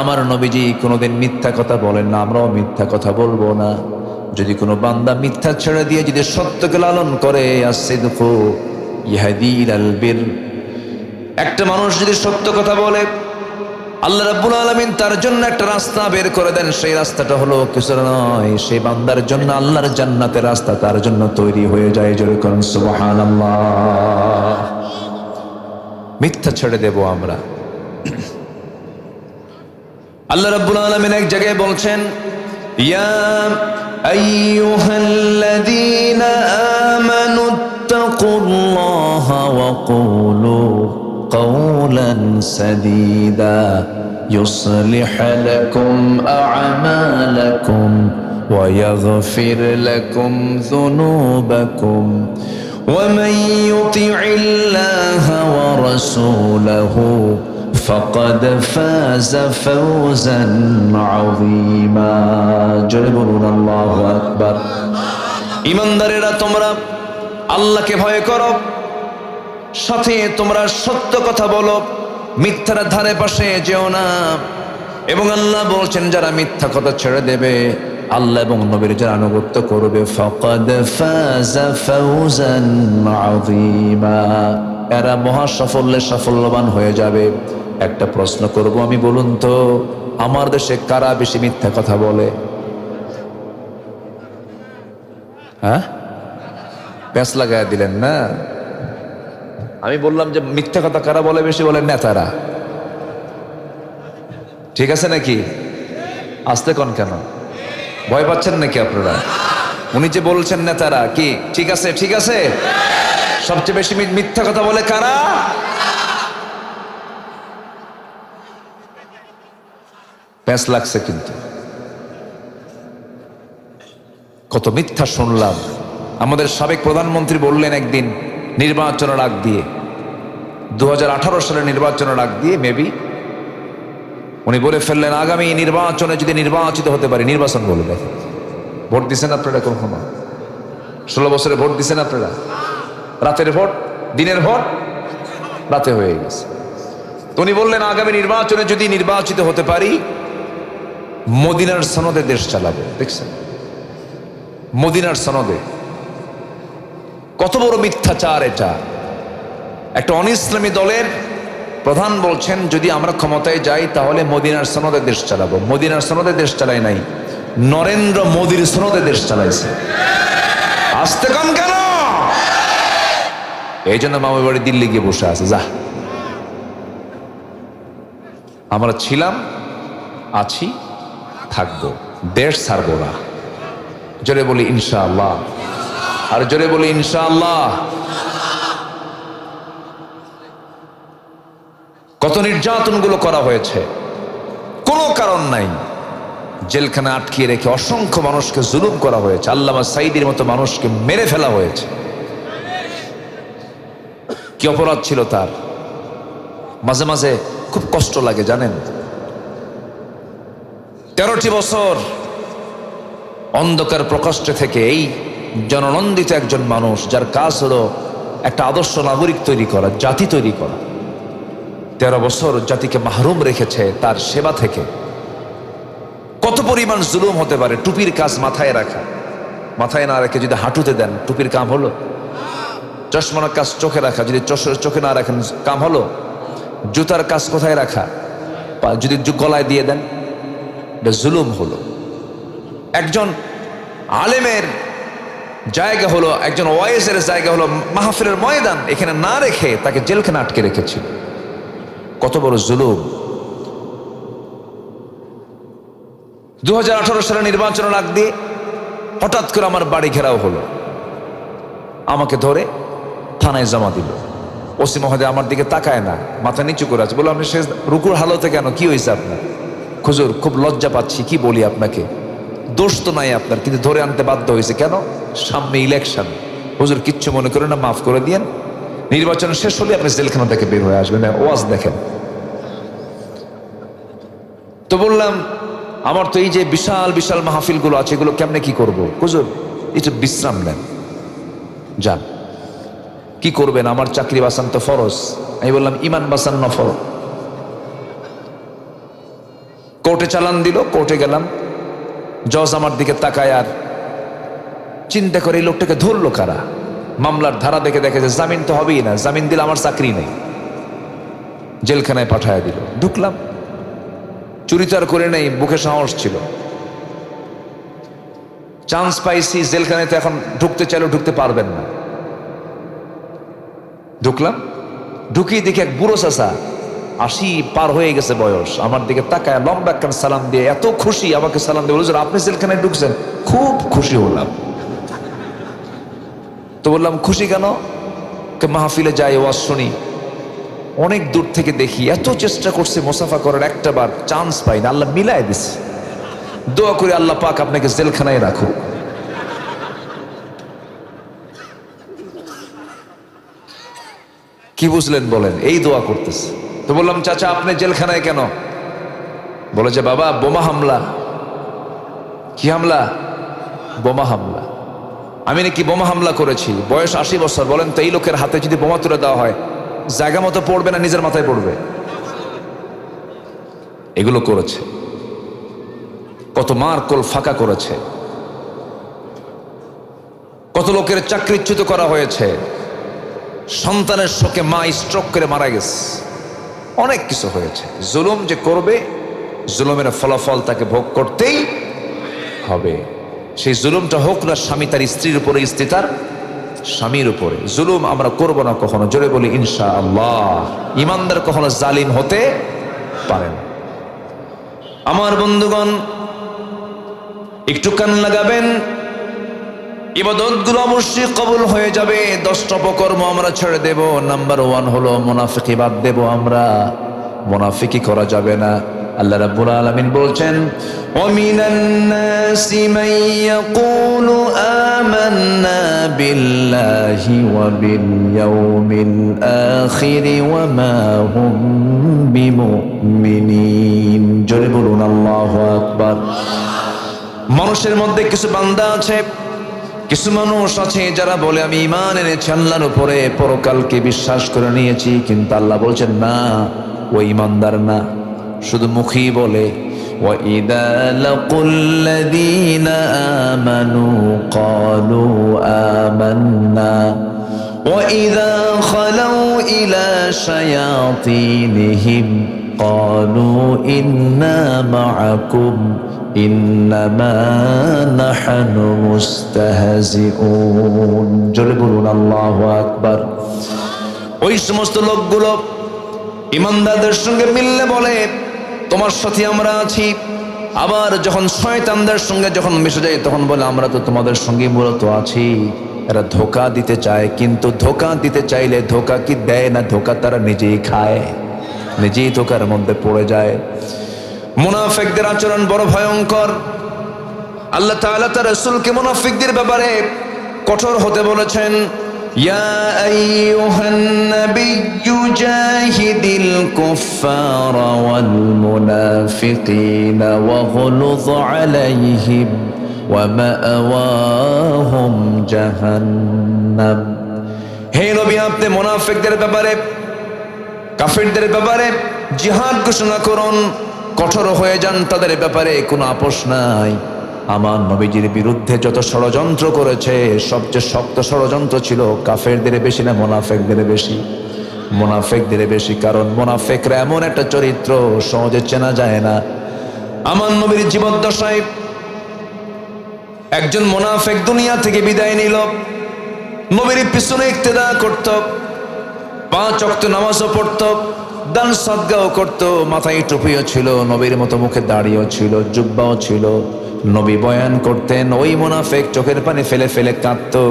আমার নবীজি কোনোদিন মিথ্যা কথা বলেন না, আমরাও মিথ্যা কথা বলবো না। যদি কোনো বান্দা মিথ্যা ছেড়ে দিয়ে যদি সত্যকে লালন করে, as-sidqu ইয়াহদি ইলাল বির, একটা মানুষ যদি সত্য কথা বলে, আল্লাহ রাব্বুল আলামিন তার জন্য একটা রাস্তা বের করে দেন। সেই রাস্তাটা হলো কিছু নয়, সেই বান্দার জন্য আল্লাহর জান্নাতের রাস্তা তার জন্য তৈরি হয়ে যায়। জোরে করুন সুবহানাল্লাহ। মিথ্যা ছেড়ে দেব আমরা। আল্লাহ রাব্বুল আলামিন এক জায়গায় বলছেন, ইয়া আইয়ুহাল্লাযীনা আমানুত্তাকুল্লাহা ওয়া কুলু قولا سديدا يصلح لكم أعمالكم ويغفر لكم ذنوبكم ومن يطع الله ورسوله فقد فاز فوزا عظيما جلبون الله أكبر ইমানদারেরা তোমরা আল্লাহকে ভয় করো, সাথে তোমরা সত্য কথা বলো, মিথ্যার ধারে পাশে যেও না। এবং আল্লাহ বলছেন যারা মিথ্যা কথা ছেড়ে দেবে, আল্লাহ এবং নবীর যারা আনুগত্য করবে, ফাকাদ ফাযা ফাওজান আযীমা, এরা মহা সাফল্যে সাফল্যবান হয়ে যাবে। একটা প্রশ্ন করব আমি, বলুন তো আমার দেশে কারা বেশি মিথ্যা কথা বলে? হ্যাঁ, প্যাঁচ লাগায় দিলেন না। আমি বললাম যে মিথ্যা কথা কারা বলে বেশি? বলেন নেতারা। ঠিক আছে নাকি? আসতে কোন কেন? ভয় পাচ্ছেন নাকি আপনারা? উনি যে বলছেন নেতারা, কি ঠিক আছে? ঠিক আছে। সবচেয়ে বেশি মিথ্যা কথা বলে কারা? প্যাঁচ লাগছে কিন্তু। কত মিথ্যা শুনলাম। আমাদের সাবেক প্রধানমন্ত্রী বললেন একদিন নির্বাচনের আগ দিয়ে, 2018 সালের নির্বাচনের আগ দিয়ে মেবি উনি বলে ফেললেন, আগামী নির্বাচনে যদি নির্বাচিত হতে পারি, নির্বাচন বলে দেখেন, ভোট দিচ্ছেন আপনারা কখনো? 16 বছরে ভোট দিচ্ছেন আপনারা? রাতের ভোট, দিনের ভোট রাতে হয়ে গেছে। তো উনি বললেন আগামী নির্বাচনে যদি নির্বাচিত হতে পারি, মদিনার সনদে দেশ চালাবো। দেখছেন, মদিনার সনদে। কত বড় মিথ্যাচার এটা! একটা অনিসলামী দলের প্রধান বলছেন যদি আমরা ক্ষমতায় যাই তাহলে মদিনার সনদে দেশ চালাবো। মদিনার সনদে দেশ চালাই নাই, নরেন্দ্র মোদীর সনদে দেশ চালাইছে। আসতে কম কেন? এই জন্য মামার বাড়ি দিল্লি গিয়ে বসে আছে। যা, আমরা ছিলাম, আছি, থাকবো, দেশ ছাড়বো না। জোরে বলি ইনশাআল্লাহ। আর জোরে বলি ইনশাআল্লাহ। কত নির্যাতনগুলো করা হয়েছে, কোনো কারণ নাই। জেলখানা আটকিয়ে রেখে অসংখ্য মানুষকে জুলুম করা হয়েছে। আল্লামা সাঈদীর মতো মানুষকে মেরে ফেলা হয়েছে। কি অপরাধ ছিল তার! মাঝে মাঝে খুব কষ্ট লাগে জানেন। 13টি বছর অন্ধকার প্রকোষ্ঠে থেকে এই জননন্দিত একজন মানুষ, যার কাজ হলো একটা আদর্শ নাগরিক তৈরি করা, জাতি তৈরি করা, 13 বছর জাতিকে মাহরুম রেখেছে তার সেবা থেকে। কত পরিমাণ জুলুম হতে পারে! টুপির কাজ মাথায় রাখা, মাথায় না রেখে যদি হাঁটুতে দেন, টুপির কাম হলো? চশমার কাজ চোখে রাখা, যদি চোখে না রাখেন কাম হলো? জুতার কাজ কোথায় রাখা? যদি গলায় দিয়ে দেন, এটা জুলুম হলো। একজন আলেমের জায়গা হলো, একজন ওয়াইজের জায়গা হলো মাহফিলের ময়দান, এখানে না রেখে তাকে জেলখানে আটকে রেখেছিল। কত বড় জুলুম। 2018 সালে নির্বাচনের আগ দিয়ে হঠাৎ করে আমার বাড়ি ঘেরাও হলো, আমাকে ধরে থানায় জমা দিল। ওসি মহোদয় আমার দিকে তাকায় না, মাথা নিচু করে আছে। বললাম, আপনি শেষ রুকুর হালতে কেন, কি হয়েছে আপনার? হুজুর খুব লজ্জা পাচ্ছি, কি বলি আপনাকে, দোষ তো নাই আপনার, কিন্তু ধরে আনতে বাধ্য হয়েছে। কেন? সামনে ইলেকশন। হুজুর কিচ্ছু মনে করেন না, মাফ করে দিয়েন, নির্বাচন শেষ হলে আপনি জেলখানা থেকে বের হয়ে আসবেন, ওয়াজ দেখেন। তো বললাম, আমার তো এই যে বিশাল বিশাল মাহফিলগুলো আছে, এগুলো কেমনে কি করব? হুজুর একটু বিশ্রাম নেন, যান। কি করবেন? আমার চাকরি বাঁচান তো ফরজ। আমি বললাম, ইমান বাঁচান নফল। কোর্টে চালান দিল, কোর্টে গেলাম। জজ আমার দিকে তাকায় আর চিন্তা করে, এই লোকটাকে ধরলো কারা? মামলার ধারা দেখে দেখে যে জামিন তো হবেই না, জামিন দিলে আমার চাকরি নেই, জেলখানায় পাঠায় দিল। ঢুকলাম, চুরি তো আর করে নেই, বুকে সাহস ছিল, চান্স পাইছি। জেলখানায় তো এখন ঢুকতে চাইলেও ঢুকতে পারবেন না। ঢুকলাম, ঢুকিয়ে দেখি এক বুড়ো চাচা, 80 পার হয়ে গেছে বয়স, আমার দিকে তাকায় লম্বা একখান সালাম দিয়ে এত খুশি, আমাকে সালাম দিয়ে বলছে, আপনি জেলখানায় ঢুকছেন? খুব খুশি হলাম। তো বললাম, খুশি কেন? মাহফিলে যাই, ওয়াজ শুনি, অনেক দূর থেকে দেখি, এত চেষ্টা করছে মুসাফা করার, একটা বার চান্স পাই না, আল্লাহ মিলাই দিছে। দোয়া করে আল্লাহ পাক আপনাকে জেলখানায় রাখুক। কি বুঝলেন বলেন? এই দোয়া করতেছে। তো বললাম, চাচা আপনি জেলখানায় কেন? বলে যে, বাবা বোমা হামলা। কি হামলা? বোমা হামলা। আমি নাকি বোমা হামলা করেছি, বয়স 80 বছর। বলেন তো, এই লোকের হাতে যদি বোমা তুলে দেওয়া হয়, জায়গা মতো পড়বে না নিজের মাথায় পড়বে? এগুলো করেছে, কত মার কোল ফাঁকা করেছে, কত লোকের চাকরিচ্যুত করা হয়েছে, সন্তানের শোকে মা স্ট্রোক করে মারা গেছে, অনেক কিছু হয়েছে। জুলুম যে করবে, জুলুমের ফলাফল তাকে ভোগ করতেই হবে। সেই জুলুমটা হোক না স্বামী তার স্ত্রীর উপরে, স্ত্রী তার স্বামীর উপরে। জুলুম আমরা করব না কখনো, জোরে বলি ইনশাআল্লাহ। ইমানদার কখনো জালিম হতে পারে না। আমার বন্ধুগণ, একটু কান লাগাবেন, ইবাদতগুলো অবশ্যই কবুল হয়ে যাবে। 10টা অপকর্ম আমরা ছেড়ে দেব। নাম্বার 1 হলো মুনাফিকি বাদ দেব আমরা, মুনাফিকি করা যাবে না। আল্লাহ রাব্বুল আলামিন বলছেন, ওয়ামিনান নাসি মান ইয়াকুলু আমান্না বিল্লাহি ওয়া বিল ইয়াউমিল আখির ওয়া মা হুম বিমুমিনিন। জোরে বলুন আল্লাহু আকবার। মানুষের মধ্যে কিছু বান্দা আছে, কিছু মানুষ আছে যারা বলে, আমি ঈমান এনেছি আল্লাহর উপরে, পরকালকে বিশ্বাস করে নিয়েছি, কিন্তু আল্লাহ বলছেন না, ও ঈমানদার না, শুধু মুখী বলে। وَإِذَا لَقُوا الَّذِينَ آمَنُوا قَالُوا آمَنَّا وَإِذَا خَلَوْا إِلَى شَيَاطِينِهِمْ قَالُوا إِنَّا مَعَكُمْ إِنَّمَا نَحْنُ مُسْتَهْزِئُونَ। জোরে বলুন আল্লাহু আকবার। ওই সমস্ত লোকগুলো ঈমানদারদের সঙ্গে মিললে বলে, তোমার সাথে আমরা আছি। আবার যখন শয়তানদের সঙ্গে যখন মিশে যায়, তখন বলে, আমরা তো তোমাদের সঙ্গে মূলত আছি। এরা ধোঁকা দিতে চায়, কিন্তু ধোঁকা দিতে চাইলে ধোঁকা কি দেয় না, ধোঁকা তারা নিজেই খায়, নিজেই ধোঁকার মধ্যে পড়ে যায়। মুনাফিকদের আচরণ বড় ভয়ঙ্কর। আল্লাহ তাআলা তার রাসূলকে মুনাফিকদের ব্যাপারে কঠোর হতে বলেছেন। ইয়া আইয়ুহান নাবিয়্যু জাহিদিল কুফফারা ওয়াল মুনাফিকিনা ওয়াগলুয আলাইহিম ওয়া মাআওয়াহুম জাহান্নাম। হে নবী, আপনি মুনাফিকদের ব্যাপারে, কাফিরদের ব্যাপারে জিহাদ ঘোষণা করুন, কঠোর হয়ে যান তাদের ব্যাপারে, কোনো আপোষ নাই। আমার নবীজির বিরুদ্ধে যত ষড়যন্ত্র করেছে, সবচেয়ে শক্ত ষড়যন্ত্র ছিল কাফেরদের বেশি না মুনাফিকদের বেশি? মুনাফিকদের বেশি, কারণ মুনাফিকরা এমন একটা চরিত্র সহজে চেনা যায় না। আমার নবীর জীবদ্দশায় একজন মুনাফিক দুনিয়া থেকে বিদায় নিল। নবীর পিছনে ইক্তেদা করত, 5 ওয়াক্ত নামাজও পড়ত, দান সদকাও করত, মাথায় টুপিও ছিল, নবীর মতো মুখে দাড়িও ছিল, জুব্বাও ছিল। নবী বয়ান করতেন, ওই মুনাফিক চোখের পানি ফেলে ফেলে কাঁদতো।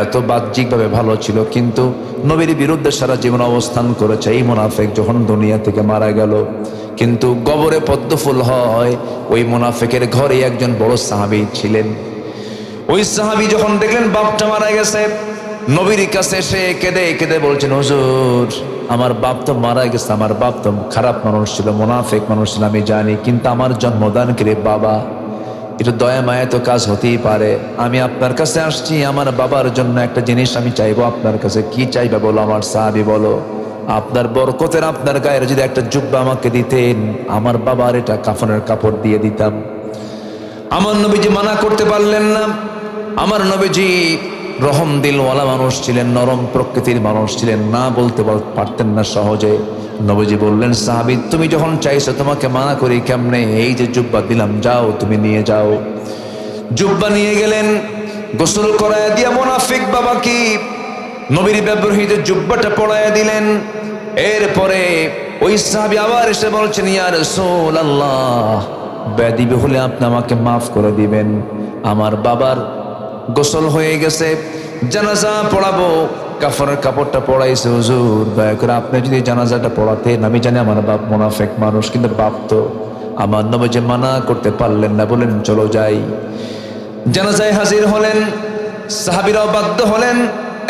এত বাহ্যিকভাবে ভালো ছিল, কিন্তু নবীর বিরুদ্ধে সারা জীবন অবস্থান করেছে। এই মুনাফিক যখন দুনিয়া থেকে মারা গেল, কিন্তু কবরে পদ্ম ফুল হয়, ওই মুনাফিকের ঘরে একজন বড় সাহাবী ছিলেন। ওই সাহাবী যখন দেখলেন বাপটা মারা গেছে, নবীর কাছে এসে কেঁদে কেঁদে বলছেন, হুজুর আমার বাপ তো মারা গেছে, আমার বাপ তো খারাপ মানুষ ছিল, মুনাফিক মানুষ ছিল, আমি জানি, কিন্তু আমার জন্মদানকারী বাবা, একটু দয়া মায়া তো কাজ হতেই পারে। আমি আপনার কাছে আসছি, আমার বাবার জন্য একটা জিনিস আমি চাইবো আপনার কাছে। কি চাইবে বলো? আমার সাহাবী বলো, আপনার বরকতের আপনার গায়ের যদি একটা জুব্বা আমাকে দিতেন, আমার বাবার এটা কাফনের কাপড় দিয়ে দিতাম। আমার নবীজি মানা করতে পারলেন না। আমার নবীজি রহম দিলওয়ালা মানুষ ছিলেন, নরম প্রকৃতির মানুষ ছিলেন, না বলতে পারতেন না সহজে। নবীজি বললেন, সাহাবী তুমি যখন চাইছো তোমাকে মানা করি কেমনে? এই যে জুব্বা দিলাম, যাও তুমি নিয়ে যাও। জুব্বা নিয়ে গেলেন, গোসল করায় দিয়া মুনাফিক বাবা কি নবীর ব্যবহৃত জুব্বাটা পরায় দিলেন। এরপরে ওই সাহাবী আবার এসে বলছেন, ইয়া রাসূলুল্লাহ, বেয়াদবি হলে আপনি আমাকে মাফ করে দিবেন, আমার বাবার গোসল হয়ে গেছে, জানাজা পড়াবো, কাফনের কাপড়টা পড়াইছে, হুজুর দয়া করে আপনি যদি জানাজাটা পড়াতেন। আমি জানি আমার বাপ মুনাফিক মানুষ, কিন্তু বাপ তো। আমার নবীজি মানা করতে পারলেন না, বলেন চলো যাই। জানাজায় হাজির হলেন, সাহাবীরাও বাধ্য হলেন।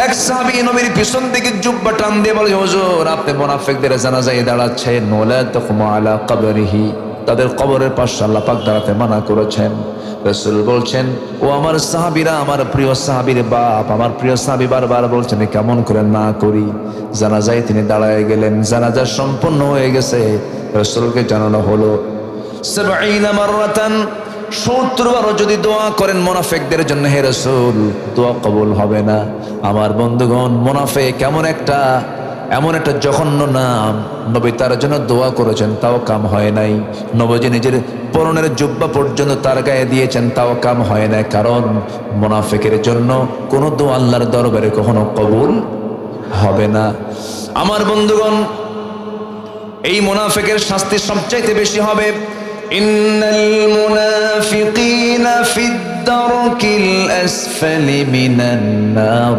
এক সাহাবী নবীর পিছন থেকে জুব্বা টান দিয়ে বলে, হুজুর আপনি মুনাফিকদের জানাজায় দাঁড়াচ্ছেন, ওয়ালা তাকুমু আলা কবরিহি, তাদের কবরের পাশে আল্লাহ পাক দাঁড়াতে মানা করেছেন। রাসূল বলছেন, ও আমার সাহাবীরা, আমার প্রিয় সাহাবীর বাপ, আমার প্রিয় সাহাবী বারবার বলছেন কেমন করে না করি। জানাজায় তিনি দাঁড়ায় গেলেন, জানাজা সম্পন্ন হয়ে গেছে। রাসূলকে জানানো হলো 70 মাররাতান, 70 বারও যদি দোয়া করেন মুনাফিকদের জন্য, হে রাসূল দোয়া কবুল হবে না। আমার বন্ধুগণ, মুনাফিক এমন একটা জঘন্য নাম, নবী তার জন্য দোয়া করেছেন, তাও কাম হয় নাই। নবীজি নিজের পরনের জুব্বা পর্যন্ত তার গায়ে দিয়েছেন, তাও কাম হয় না, কারণ মুনাফিকের জন্য কোনো দোয়া আল্লাহর দরবারে কখনো কবুল হবে না। আমার বন্ধুগণ, এই মুনাফিকের শাস্তি সবচাইতে বেশি হবে। ইন্নাল মুনাফিকিনা ফিদ দারকিল আসফালি মিনান নার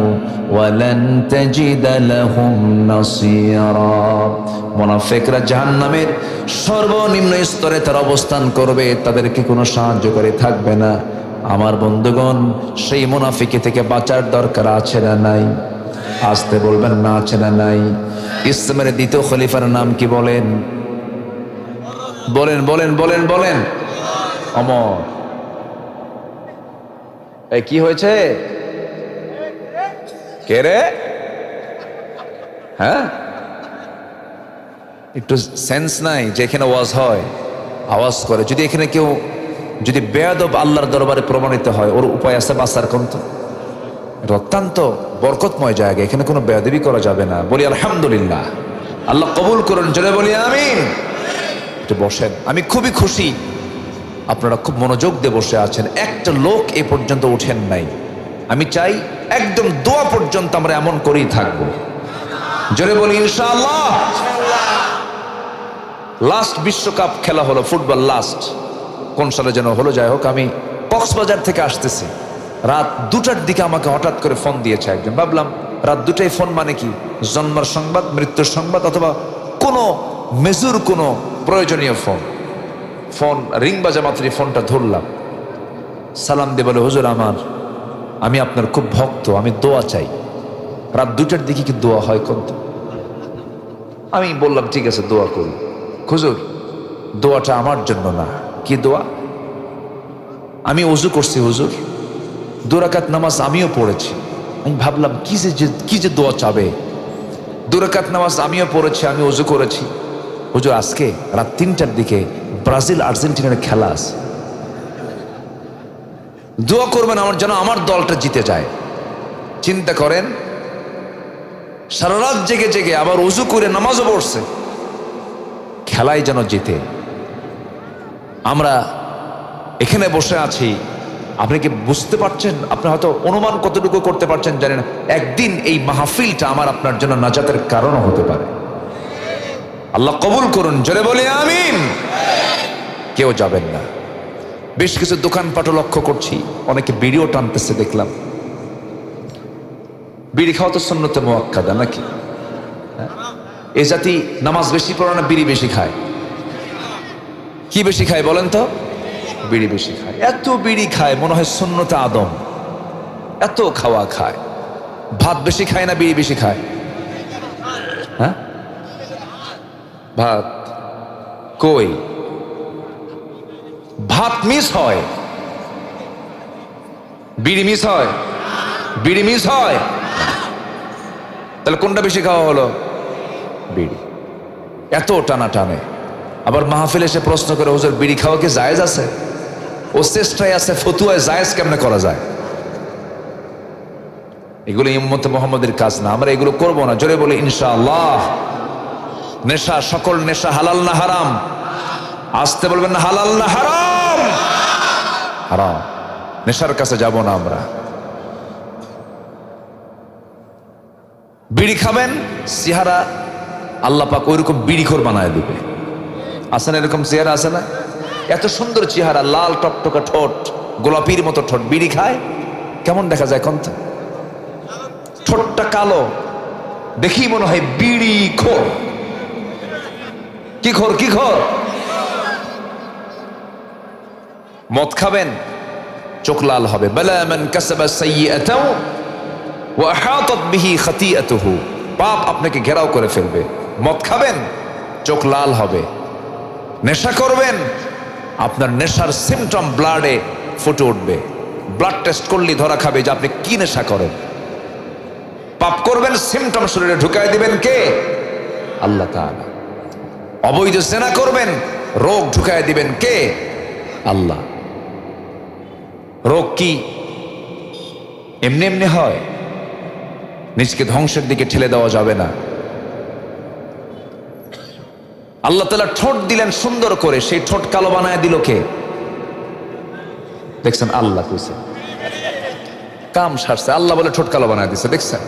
ওয়া লান তাজিদা লাহুম নাসীরা। মুনাফিকরা জাহান্নামের সর্বনিম্ন স্তরে তারা অবস্থান করবে, তাদেরকে কোনো সাহায্যকারী থাকবে না। আমার বন্ধুগণ, সেই মুনাফিকি থেকে বাঁচার দরকার আছে না নাই? আসতে বলবেন না, আছে না নাই? ইসলামের দ্বিতীয় খলিফার নাম কি বলেন? বলেন বলেন বলেন বলেন। অমর। এই কি হয়েছে? কে রে? হ্যাঁ, একটু সেন্স নাই যে এখানে ওয়াজ হয়, আওয়াজ করে। যদি এখানে কেউ যদি বেয়াদব আল্লাহর দরবারে প্রমাণিত হয়, ওর উপায় আছে বাঁচার? কোনটা? এটা অত্যন্ত বরকতময় জায়গা, এখানে কোনো বেয়াদবি করা যাবে না। বলি আলহামদুলিল্লাহ, আল্লাহ কবুল করুন, জোরে বলি আমিন। একটু বসেন, আমি খুবই খুশি আপনারা খুব মনোযোগ দিয়ে বসে আছেন। একটা লোক এ পর্যন্ত উঠেন নাই। আমি চাই একদম দোয়া পর্যন্ত আমরা এমন করেই থাকবো। জোরে বলি ইনশাআল্লাহ। লাস্ট বিশ্বকাপ খেলা হলো, ফুটবল লাস্ট কোন সালে যেন হলো, যাই হোক, আমি কক্সবাজার থেকে আসতেছি, রাত 2টার দিকে আমাকে হঠাৎ করে ফোন দিয়েছে একজন। ভাবলাম রাত 2টায় ফোন মানে কি, জন্মের সংবাদ, মৃত্যুর সংবাদ, অথবা কোনো মেজর কোনো প্রয়োজনীয় ফোন রিং বাজা মাত্রই ফোনটা ধরলাম। সালাম দিয়ে বলে, হুজুর আমি আপনার খুব ভক্ত, আমি দোয়া চাই। রাত 2টার দিকে কি দোয়া হয় কোন? আমি বললাম ঠিক আছে দোয়া করি। হুজুর দোয়াটা আমার জন্য না। কি দোয়া? আমি ওযু করছি হুজুর, 2 রাকাত নামাজ আমিও পড়েছি। আমি ভাবলাম কি যে দোয়া চাবে। 2 রাকাত নামাজ আমিও পড়েছি, আমি ওযু করেছি। হুজুর আজকে রাত 3টার দিকে ব্রাজিল আর্জেন্টিনার খেলা আছে, দোয়া করবেন আমার জন্য, আমার দলটা জিতে যায়। চিন্তা করেন, সারা রাত জেগে জেগে আবার উজু করে নামাজও পড়ছে, খেলায় যেন জিতে। আমরা এখানে বসে আছি, আপনি কি বুঝতে পারছেন? আপনি হয়তো অনুমান কতটুকু করতে পারছেন জানেন না, একদিন এই মাহফিলটা আমার আপনার জন্য নাজাতের কারণ হতে পারে। আল্লাহ কবুল করুন, জোরে বলি আমিন। কেউ যাবেন না। বেশ কিছু দোকানপাটও লক্ষ্য করছি, অনেকে বিড়িও টানতেছে দেখলাম। বিড়ি খাওয়া তো সুন্নতে মুআক্কাদা নাকি? এই জাতি নামাজ বেশি পড়ে না বিড়ি বেশি খায়? কি বেশি খায় বলেন তো? বিড়ি বেশি খায়। এত বিড়ি খায় মনে হয় সুন্নতে আদম, এত খাওয়া খায়। ভাত বেশি খায় না বিড়ি বেশি খায়? হ্যাঁ, ভাত কই? ভাত মিস হয়, বিড়ি মিস হয়? বিড়ি মিস হয়? তাহলে কোনটা বেশি খাওয়া হলো? বিড়ি। এত টানা টানে, আবার মাহফিল এসে প্রশ্ন করে, হুজুর বিড়ি খাওয়া কি জায়েজ আছে? ও চেষ্টায় আছে ফতুয়ায় জায়েজ কেমনে করা যায়। এগুলো উম্মতে মুহাম্মাদের কাজ না, আমরা এগুলো করব না। জোরে বলে ইনশাআল্লাহ। নেশা, সকল নেশা হালাল না হারাম? আসতে বলবেন না, হালাল না হারাম? হারাম। নেশার কাছে যাব না আমরা। বিড়ি খাবেন, চেহারা আল্লাহ পাক ওইরকম বিড়িখোর বানায় দিবে। আছে না এরকম চেহারা? আছে না? এত সুন্দর চেহারা, লাল টকটকা ঠোঁট, গোলাপির মতো ঠোঁট, বিড়ি খায় কেমন দেখা যায় কোন? ঠোঁটটা কালো, দেখি মনে হয় বিড়ি খোর। কি খোর? কি খোর? মদ খাবেন, চোখ লাল হবে। বালা মান কাসাবা সাইয়্যাতাও ওয়া আহাতাত বিহি খাতিআতুহু, পাপ আপনাকে ঘেরাও করে ফেলবে। মদ খাবেন, চোখ লাল হবে। নেশা করবেন, আপনার নেশার সিমটম ব্লাডে ফুটে উঠবে। ব্লাড টেস্ট করলে ধরা খাবে যে আপনি কি নেশা করেন। পাপ করবেন, সিমটম শরীরে ঢুকাই দিবেন কে? আল্লাহ তাআলা। অবৈধ জেনা করবেন, রোগ ঢুকাই দিবেন কে? আল্লাহ। রোগ কি এমনি এমনি হয়? নিজকে ধ্বংসের দিকে ঠেলে দেওয়া যাবে না। আল্লাহ তাআলা ঠোঁট দিলেন সুন্দর করে, সেই ঠোঁট কালো বানায় দিল কে? দেখছেন? আল্লাহ কইছে। কাম সারছে, আল্লাহ বলে ঠোঁট কালো বানায় দিছে। দেখছেন?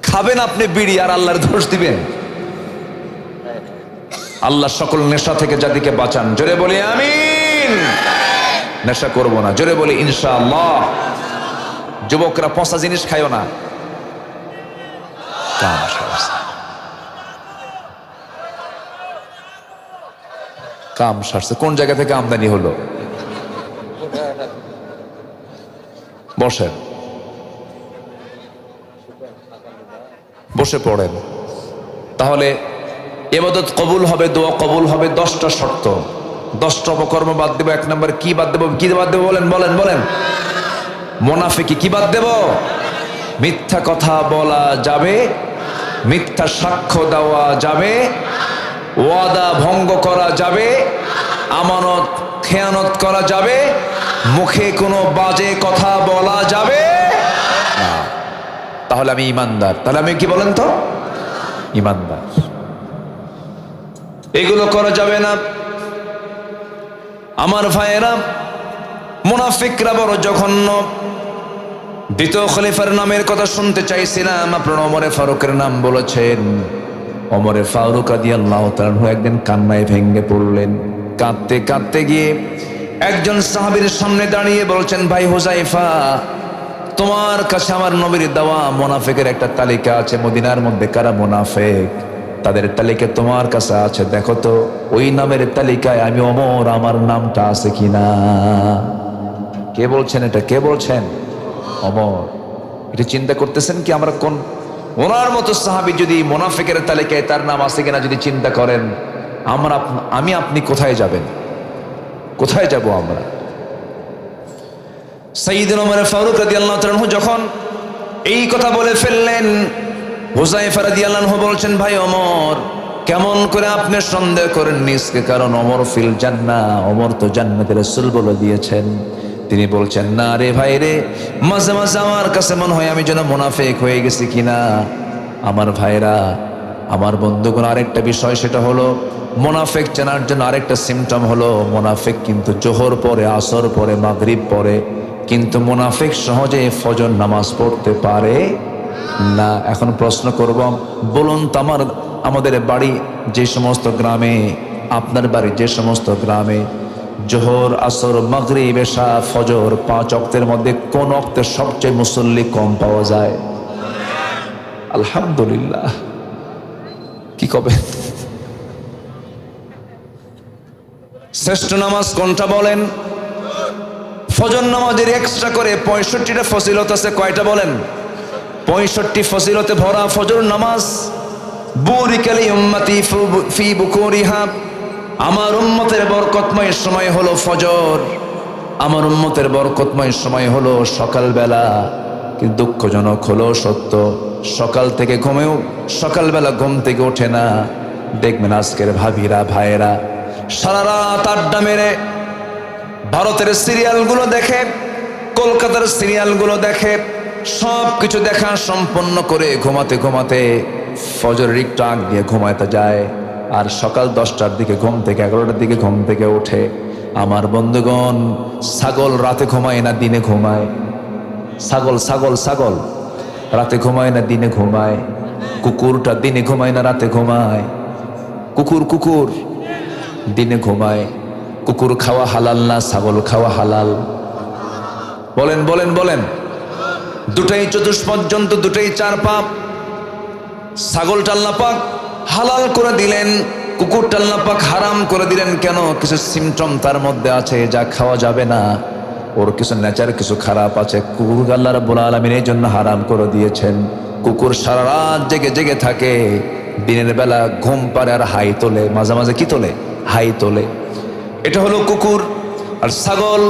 খাবেন আপনি বিড়ি আর আল্লাহর দোষ দিবেন? আল্লাহ সকল নেশা থেকে জাতিকে বাঁচান। জোরে বলি আমিন। নেশা করব না, জোরে বলি ইনশাআল্লাহ। যুবকরা পচা জিনিস খায়ও না। কাম সারছে, কাম সারছে। কোন জায়গা থেকে আমদানি হলো? বসেন, বসে পড়েন। তাহলে ইবাদত কবুল হবে, দোয়া কবুল হবে। 10টা শর্ত, 10টা অপকর্ম বাদ দেব। 1 নম্বর কি বাদ দেব? কি বাদ দেব বলেন? বলেন বলেন। মুনাফিকি। কি বাদ দেব? মিথ্যা কথা বলা যাবে, মিথ্যা সাক্ষ্য দেওয়া যাবে, ওয়াদা ভঙ্গ করা যাবে, আমানত খেয়ানত করা যাবে, মুখে কোনো বাজে কথা বলা যাবে না। তাহলে আমি ইমানদার। তাহলে আমি কি বলেন তো? ইমানদার। এগুলো করা যাবে না। আমার ভাইয়েরা, মুনাফিকরা বড় জঘন্য। দ্বিতীয় খলিফার নামের কথা শুনতে চাইছিলাম, আপনারা ওমরে ফারুকের নাম বলেছেন। ওমরে ফারুক রাদিয়াল্লাহু তাআলা আনহু একদিন কান্নায় ভেঙে পড়লেন। কাঁদতে কাঁদতে গিয়ে একজন সাহাবীর সামনে দাঁড়িয়ে বলছেন, ভাই হুযায়ফা, তোমার কাছে আমার নবীর দেওয়া মুনাফিকের একটা তালিকা আছে। মদিনার মধ্যে কারা মুনাফিক, তাদের তালিকা তোমার কাছে আছে, দেখো তো ওই নামের তালিকায় আমি ওমর, আমার নামটা আছে কিনা। কে বলছেন এটা? কে বলছেন? ওমর। এটা চিন্তা করতেছেন কি আমরা কোন ওনার মতো সাহাবী যদি মুনাফিকের তালিকায় তার নাম আছে কিনা যদি চিন্তা করেন, আমি আপনি কোথায় যাবেন? কোথায় যাব আমরা? সাইয়্যিদুনা ওমর ফারুক রাদিয়াল্লাহু তাআলা আনহু যখন এই কথা বলে ফেললেন, হুযায়ফা রাদিয়াল্লাহু আনহু বলছেন, ভাই ওমর, কেমন করে আপনি সন্দেহ করেন নিজকে? কারণ ওমর ফিল জান্নাহ, ওমর তো জান্নাতের রাসূল বলে দিয়েছেন। তিনি বলছেন, না রে ভাই রে, মাঝে মাঝে আমার কাছে মনে হয় আমি যেন মুনাফিক হয়ে গেছি কিনা। আমার ভাইরা, আমার বন্ধুগণ, আরেকটা বিষয় সেটা হলো মুনাফিক চেনার জন্য আরেকটা সিমটম হলো মুনাফিক কিন্তু জোহর পরে, আসর পরে, মাগরিব পরে, কিন্তু মুনাফিক সহজে ফজর নামাজ পড়তে পারে না। এখন প্রশ্ন করব, বলুন তো আমাদের বাড়ি যে সমস্ত গ্রামে, আপনার বাড়ি যে সমস্ত গ্রামে জোহর, আসর, মাগরিব, এশা, ফজর 5 ওয়াক্তের মধ্যে কোন ওয়াক্তে সবচেয়ে মুসল্লি কম পাওয়া যায়? আলহামদুলিল্লাহ। কি কবে শ্রেষ্ঠ নামাজ কোনটা বলেন? ফজর নামাজের এক্সট্রা করে 65টা ফজিলত আছে। কয়টা বলেন? 65 ফজিলতে ভরা ফজর নামাজ। বুরিকালি উম্মতি ফি বুকুরিহা, আমার উম্মতের বরকতময় সময় হলো ফজর, আমার উম্মতের বরকতময় সময় হলো সকালবেলা। কিন্তু দুঃখজনক হলো সত্য, সকাল থেকে ঘুমেও সকালবেলা ঘুম থেকে ওঠে না। দেখবেন আজকের ভাবিরা, ভাইয়েরা সারা রাত আড্ডা মেরে ভারতের সিরিয়ালগুলো দেখে, কলকাতার সিরিয়ালগুলো দেখে, সব কিছু দেখা সম্পন্ন করে ঘুমাতে ঘুমাতে ফজরের একটু আগ দিয়ে ঘুমাতে যায়, আর সকাল 10টার দিকে ঘুম থেকে, 11টার দিকে ঘুম থেকে ওঠে। আমার বন্ধুগণ, ছাগল রাতে ঘুমায় না দিনে ঘুমায়? ছাগল ছাগল ছাগল রাতে ঘুমায় না দিনে ঘুমায়? কুকুরটা দিনে ঘুমায় না রাতে ঘুমায়? কুকুর কুকুর দিনে ঘুমায়। কুকুর খাওয়া হালাল না ছাগল খাওয়া হালাল? বলেন বলেন বলেন। দুটাই চতুষ পর্যন্ত, দুটাই 4 পাপ। ছাগলটা আল্লাহ পাক হালাল করে দিলেন, কুকুরটা আল্লাহ পাক হারাম করে দিলেন। কেন? কিছু সিমটম তার মধ্যে আছে যা খাওয়া যাবে না, ওর কিছু নেচার কিছু খারাপ আছে। কুকুর আল্লাহ রাব্বুল আলামিন এই জন্য হারাম করে দিয়েছেন। কুকুর সারা রাত জেগে জেগে থাকে, দিনের বেলা ঘুম পারে আর হাই তোলে, মাঝে মাঝে কি তোলে? হাই তোলে। এটা হলো কুকুর। আর ছাগল,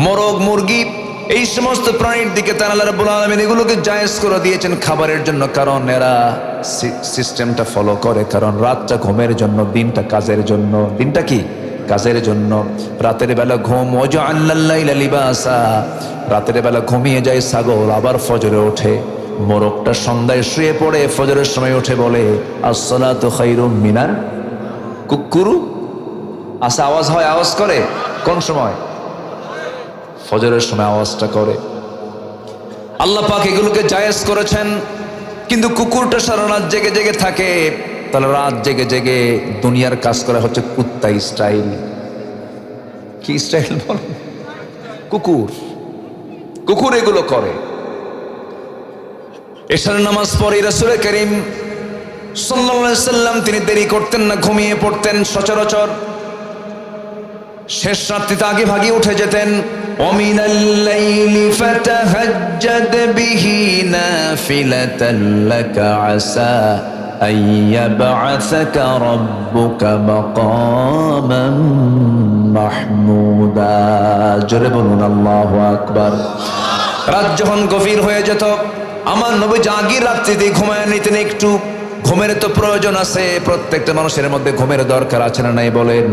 মোরগ, মুরগি, এই সমস্ত প্রাণীর দিকে তার আল্লাহ রাব্বুল আলামিন এগুলোকে জায়েজ করে দিয়েছেন খাবারের জন্য। কারণ এরা সিস্টেমটা ফলো করে, কারণ রাতটা ঘুমের জন্য, দিনটা কাজের জন্য। দিনটা কি? কাজের জন্য। রাতের বেলা ঘুম, ওয়াজআলনাল লাইলা লিবাসা, রাতের বেলা ঘুমিয়ে যায় ছাগল, আবার ফজরে ওঠে। মোরগটা সন্ধ্যায় শুয়ে পড়ে, ফজরের সময় উঠে বলে আসসালাতু খায়রুম মিনান। কুকুরু আসে আওয়াজ হয়, আওয়াজ করে কোন সময়? ফজরের সময় আওয়াজটা করে। আল্লাহ পাক এগুলোকে জায়েজ করেছেন। কিন্তু কুকুরটা সারা রাত জেগে জেগে থাকে, তাহলে রাত জেগে জেগে দুনিয়ার কাজ করা হচ্ছে কুত্তা স্টাইল। কি স্টাইল বল? কুকুর কুকুর এগুলো করে। এশার নামাজ পড়ে রাসূল করিম সাল্লাল্লাহু আলাইহি সাল্লাম তিনি দেরি করতেন না, ঘুমিয়ে পড়তেন সচরাচর। শেষ রাত্রিতে আগে ভাগে উঠে যেতেন। ওমিনাল লাইলি ফাতাহাজ্জাদ বিহি নাফিলাতান লাকা আসা আইয়াবআসাকা রাব্বুকা মাকামান মাহমুদা। জোরে বলুন আল্লাহু আকবার। রাত যখন গভীর হয়ে যেত, আমার নবী আগের রাত্রিতে ঘুমায় নিতেন একটু। ঘুমের তো প্রয়োজন আছে, প্রত্যেকটা মানুষের মধ্যে ঘুমের দরকার আছে না নাই বলেন?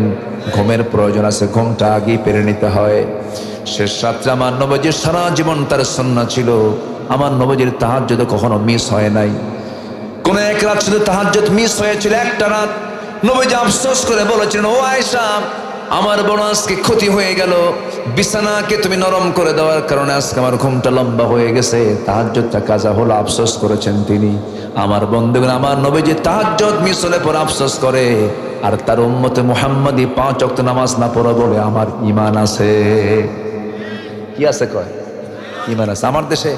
ঘুমের প্রয়োজন আছে, ঘুমটা আগেই পেরে নিতে হয়। শেষ রাত্রে আমার নবীজির সারা জীবন তার সুন্নাহ ছিল, আমার নবীজির তাহাজ্জুদ কখনো মিস হয় নাই। কোন এক রাত শুধু তাহাজ্জুদ মিস হয়েছিল, একটা রাত। নবীজি আফসোস করে বলেছিলেন, ও আয়েশা, আমার বড় আজকে ক্ষতি হয়ে গেল, বিছানাকে তুমি নরম করে দেওয়ার কারণে আজকে আমার ঘুমটা লম্বা হয়ে গেছে, তাহাজ্জুদটা কাজা হলো। আফসোস করেছেন তিনি। আমার বন্ধুগণ, আমার নবীজি তাহাজ্জুদ মিস হলে পর আফসোস করে, আর তার উম্মতে মুহাম্মাদি 5 ওয়াক্ত নামাজ না পড়া বলে আমার ঈমান আছে। কি আছে? কয় ঈমান আছে। আমার দেশে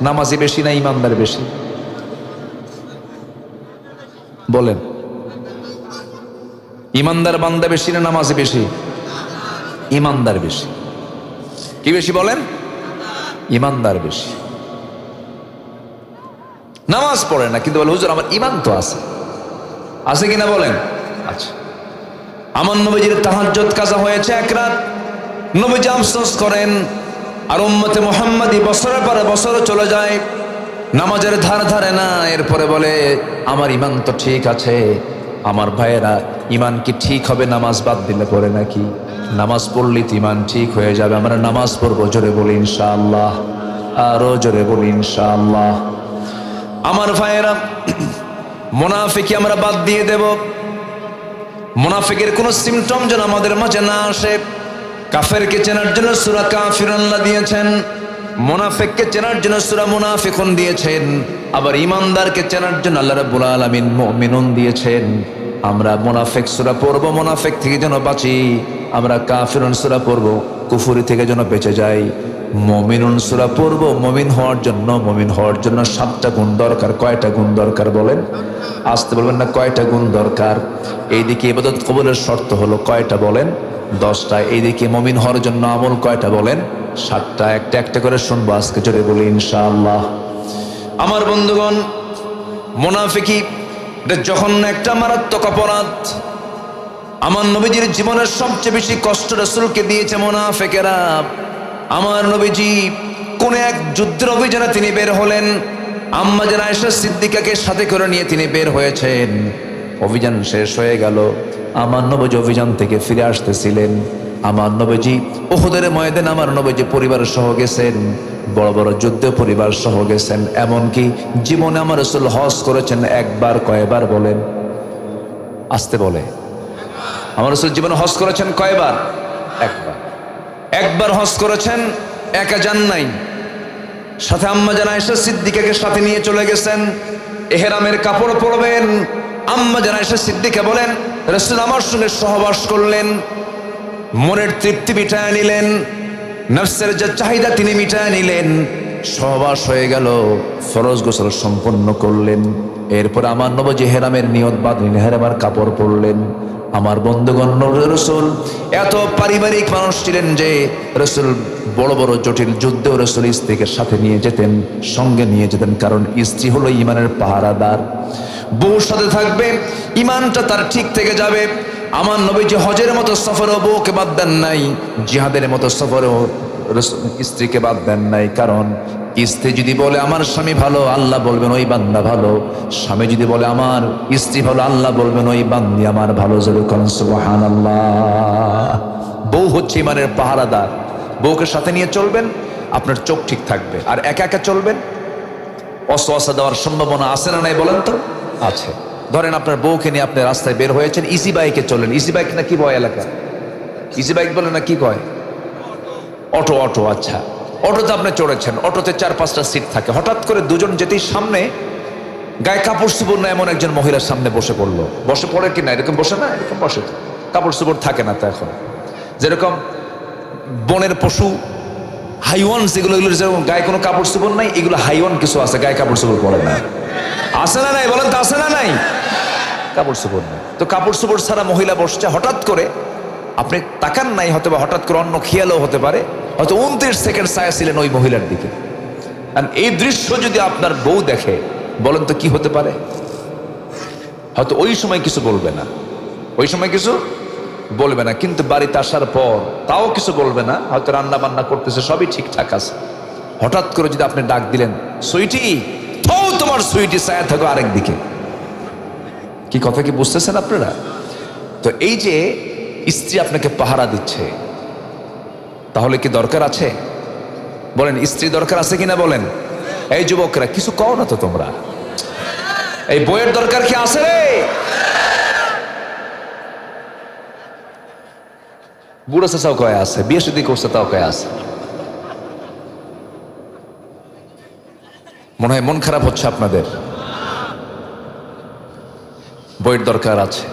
নামাজি বেশি না ঈমানদার বেশি? বলেন, ঈমানদার বান্দা বেশি না নামাজি বেশি? ঈমানদার বেশি। কি বেশি বলেন? ঈমানদার বেশি। নামাজ পড়ে না কিন্তু বলে হুজুর আমার ঈমান তো আছে। আছে কিনা বলেন? আচ্ছা। আমার নবীজির তাহাজ্জুদ কাজা হয়েছে এক রাত। নবীজি আফসোস করেন, আর উম্মতে মুহাম্মাদি বছরের পরে বছর চলে যায়, নামাজের ধার ধারে না। এরপরে বলে আমার ঈমান তো ঠিক আছে। আমার ভাইয়েরা, ঈমান কি ঠিক হবে নামাজ বাদ দিলে পরে নাকি? নামাজ পড়লে ইমান ঠিক হয়ে যাবে। আমরা নামাজ পড়বো, জোরে বলি ইনশাআল্লাহ, আরো জোরে বলি ইনশাআল্লাহ। আমার ভাইয়েরা, মুনাফিকি আমরা বাদ দিয়ে দেব। মুনাফিকের কোনো সিমটম যেন আমাদের মাঝে না আসে। কাফেরকে চেনার জন্য সূরা কাফিরুন আল্লাহ দিয়েছেন, মুনাফিককে চেনার জন্য সূরা মুনাফিকুন দিয়েছেন, আবার ঈমানদারকে চেনার জন্য আল্লাহ রাব্বুল আলামিন মুমিনুন দিয়েছেন। আমরা মুনাফিক সূরা পড়ব, মুনাফিক থেকে যেন বাঁচি। আমরা কাফিরুন সূরা পড়ব, কুফরি থেকে যেন বেঁচে যাই। মুমিনুন সূরা পড়ব, মুমিন হওয়ার জন্য, মুমিন হওয়ার জন্য 7টা গুণ দরকার। কয়টা গুণ দরকার বলেন? আসতে বলবেন না, কয়টা গুণ দরকার? এইদিকে ইবাদত কবুলের শর্ত হলো কয়টা বলেন? 10টা। এইদিকে মুমিন হওয়ার জন্য আমল কয়টা বলেন? 7টা। একটা একটা করে শুনবো আজকে, জোরে বলি ইনশাআল্লাহ। আমার বন্ধুগণ, মুনাফিকি এটা জঘন্য একটা মারাত্মক অপরাধ। আমার নবীজির জীবনের সবচেয়ে বেশি কষ্ট রাসূলকে দিয়েছে মুনাফিকেরা। আমার নবীজি কোন এক যুদ্ধের অভিযানে তিনি বের হলেন, আম্মা জান আয়েশা সিদ্দিকাকে সাথে করে নিয়ে তিনি বের হয়েছেন। অভিযান শেষ হয়ে গেল, আমার নবীজি অভিযান থেকে ফিরে আসতেছিলেন। আমার নবীজি উহুদের ময়দানে আমার নবীজি পরিবার সহ গেছেন, বড় বড় যুদ্ধে পরিবার সহ গেছেন। এমনকি জীবনে আমার রাসূল হজ করেছেন একবার। কয়বার বলেন? আসতে বলে। আমার রাসূল জীবনে হজ করেছেন কয়বার? একবার। একবার হজ করেছেন, একা যান নাই, সাথে আম্মা জান আয়েশা সিদ্দিকাকে সাথে নিয়ে চলে গেছেন। ইহরামের কাপড় পরবেন, আম্মা জান আয়েশা সিদ্দিকা বলেন রাসূল আমার সঙ্গে সহবাস করলেন, মনের তৃপ্তি মিটায় নিলেন, নফসের যে চাহিদা তিনি মিটায় নিলেন। সহবাস হয়ে গেল, ফরজ গোসল সম্পন্ন করলেন। এরপর আমার নবীজি ইহরামের নিয়ত বাঁধলেন, ইহরামের কাপড় পরলেন। আমার বন্ধুগণ, রাসূল এত পারিবারিক মানুষ ছিলেন যে রাসূল বড় বড় জটিল যুদ্ধেও রাসূল স্ত্রীকে সাথে নিয়ে যেতেন, সঙ্গে নিয়ে যেতেন। কারণ স্ত্রী হলো ঈমানের পাহারাদার। বউর সাথে থাকবে, ঈমানটা তার ঠিক থেকে যাবে। আমার নবীজি হজের মতো সফরেও বউকে বাদ দেন নাই, জিহাদের মতো সফরেও স্ত্রীকে বাদ দেন নাই। কারণ স্ত্রী যদি বলে আমার স্বামী ভালো, আল্লাহ বলবেন ওই বান্দা ভালো। স্বামী যদি বলে আমার স্ত্রী ভালো, আল্লাহ বলবেন ওই বান্দি আমার ভালো। যেরকম সুবহানাল্লাহ। বউ হচ্ছে ঈমানের পাহারাদার। বউকে সাথে নিয়ে চলবেন, আপনার চোখ ঠিক থাকবে। আর একা একা চলবেন, ওয়াসওয়াসা দেওয়ার সম্ভাবনা আছে না নাই বলেন তো? আছে। ধরেন আপনার বউকে নিয়ে আপনি রাস্তায় বের হয়েছেন, ইজি বাইকে চলেন। ইজি বাইক না কি বয় এলাকা? ইজি বাইক বলে না কি কয়? অটো। অটো, আচ্ছা। অটোতে আপনি চড়েছেন, অটোতে 4-5টা সিট থাকে। হঠাৎ করে দুজন যেতেই সামনে গায়ে কাপড় চোপড় না এমন একজন মহিলার সামনে বসে পড়লো। বসে পড়ে কি না? এরকম বসে না? এরকম বসে তো। কাপড় চোপড় থাকে না তো এখন। যেরকম বনের পশু, হাইওয়ান যেগুলো, এগুলো যেরকম গায়ে কোনো কাপড় চোপড় নাই, এগুলো হাইওয়ান কিছু আছে গায়ে কাপড় চোপড় পরে না। আছে না নাই বলেন তো? আছে না নাই? কাপড় চোপড় নাই। তো কাপড় চোপড় ছাড়া মহিলা বসছে। হঠাৎ করে আপনি তাকান নাই, হয়তো বা হঠাৎ করে অন্য খেয়ালও হতে পারে, হয়তো 29 সেকেন্ড ছায়া ছিলেন ওই মহিলার দিকে। আর এই দৃশ্য যদি আপনার বউ দেখে, বলেন তো কি হতে পারে? হয়তো ওই সময় কিছু বলবে না, ওই সময় কিছু বলবে না, কিন্তু বাড়িতে আসার পর তাও কিছু বলবে না। হয়তো রান্না বান্না করতেছে, সবই ঠিকঠাক আছে। হঠাৎ করে যদি আপনি ডাক দিলেন, সুইটি, তো তোমার সুইটি ছায়া থাকো আরেক দিকে। কি কথা কি বুঝতেছেন আপনারা? তো এই যে স্ত্রী আপনাকে পাহারা দিচ্ছে, তাহলে কি দরকার আছে? বলেন, স্ত্রী দরকার আছে কিনা বলেন? এই যুবকরা কিছু কও না তো তোমরা। এই বইয়ের দরকার কি আছে রে? বুড়ো চাচাও কয়ে আছে, বিয়ে শাদী করছে তাও কয়ে আছে। মনে হয় মন খারাপ হচ্ছে আপনাদের। বইয়ের দরকার আছে,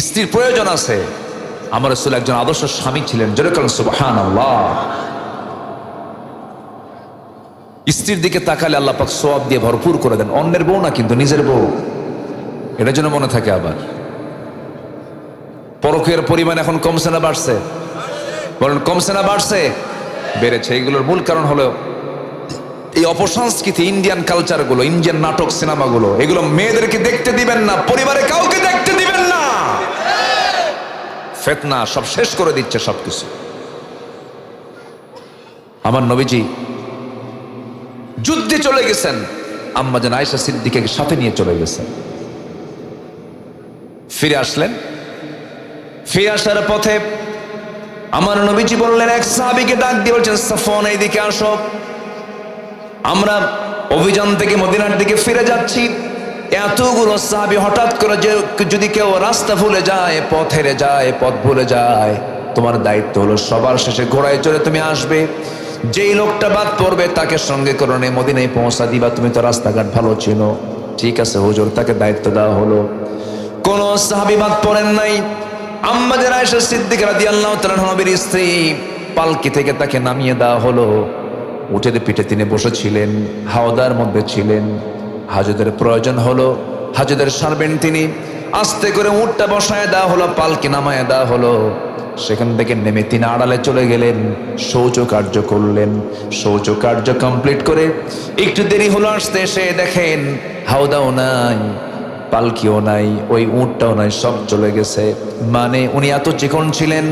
স্ত্রীর প্রয়োজন আছে। আমার রাসূল একজন আদর্শ স্বামী ছিলেন। যেরকম সুবহানাল্লাহ। স্ত্রীর দিকে তাকালে আল্লাহ পাক সওয়াব দিয়ে ভরপুর করে দেন। অন্যের বউ না, কিন্তু নিজের বউ। এটা যেন মনে থাকে। আবার পরকীয়ার পরিমাণ এখন কমছে না বাড়ছে? বলেন, কমছে না বাড়ছে? বেড়েছে। এগুলোর মূল কারণ হলো এই অপসংস্কৃতি, ইন্ডিয়ান কালচারগুলো, ইন্ডিয়ান নাটক, সিনেমাগুলো। এগুলো মেয়েদেরকে দেখতে দিবেন না, পরিবারে কাউকে দেখতে দিবেন না। ফিতনা সব শেষ করে দিচ্ছে সবকিছু। আমার নবীজি যুদ্ধে চলে গেছেন, আম্মা জান আয়েশা সিদ্দিকাকে সাথে নিয়ে চলে গেছেন। ফিরে আসলেন, ফিরে আসার পথে আমার নবীজি বললেন, এক সাহাবীকে ডাক দিয়ে বলছেন, সাফওয়ান এইদিকে আসো, আমরা অভিযান থেকে মদিনার দিকে ফিরে যাচ্ছি। এতগুলো সাহাবী হঠাৎ করে যে যদি কেউ রাস্তা ভুলে যায়, পথ হেরে যায়, পথ ভুলে যায়, তোমার দায়িত্ব হলো সবার শেষে ঘোড়ায় চড়ে তুমি আসবে, যেই লোকটা বাদ পড়বে তাকে সঙ্গে করে নিয়ে মদিনায় পৌঁছা দিবা, তুমি তো রাস্তাঘাট ভালো চিনো। ঠিক আছে হুজুর, তাকে দায়িত্ব দেওয়া হলো। কোন সাহাবী বাদ পড়েন নাই। আম্মা জান আয়েশা সিদ্দিকা রাদিয়াল্লাহু তাআলা নবীর স্ত্রী, পালকি থেকে তাকে নামিয়ে দেওয়া হলো। উটের পিঠে তিনি বসেছিলেন, হাওদার মধ্যে ছিলেন। হাজতের প্রয়োজন হলো, হাজতের সারবেন তিনি। আস্তে করে উটটা বসায় দেওয়া হলো, পালকি নামায় দেওয়া হলো। সেখান থেকে নেমে তিনি আড়ালে চলে গেলেন, শৌচ কার্য করলেন। শৌচ কার্য কমপ্লিট করে একটু দেরি হলো আসতে, এসে দেখেন হাওদাও নাই, পালকিও নাই, ওই উটটাও নাই, সব চলে গেছে। মানে উনি এত চিকন ছিলেন,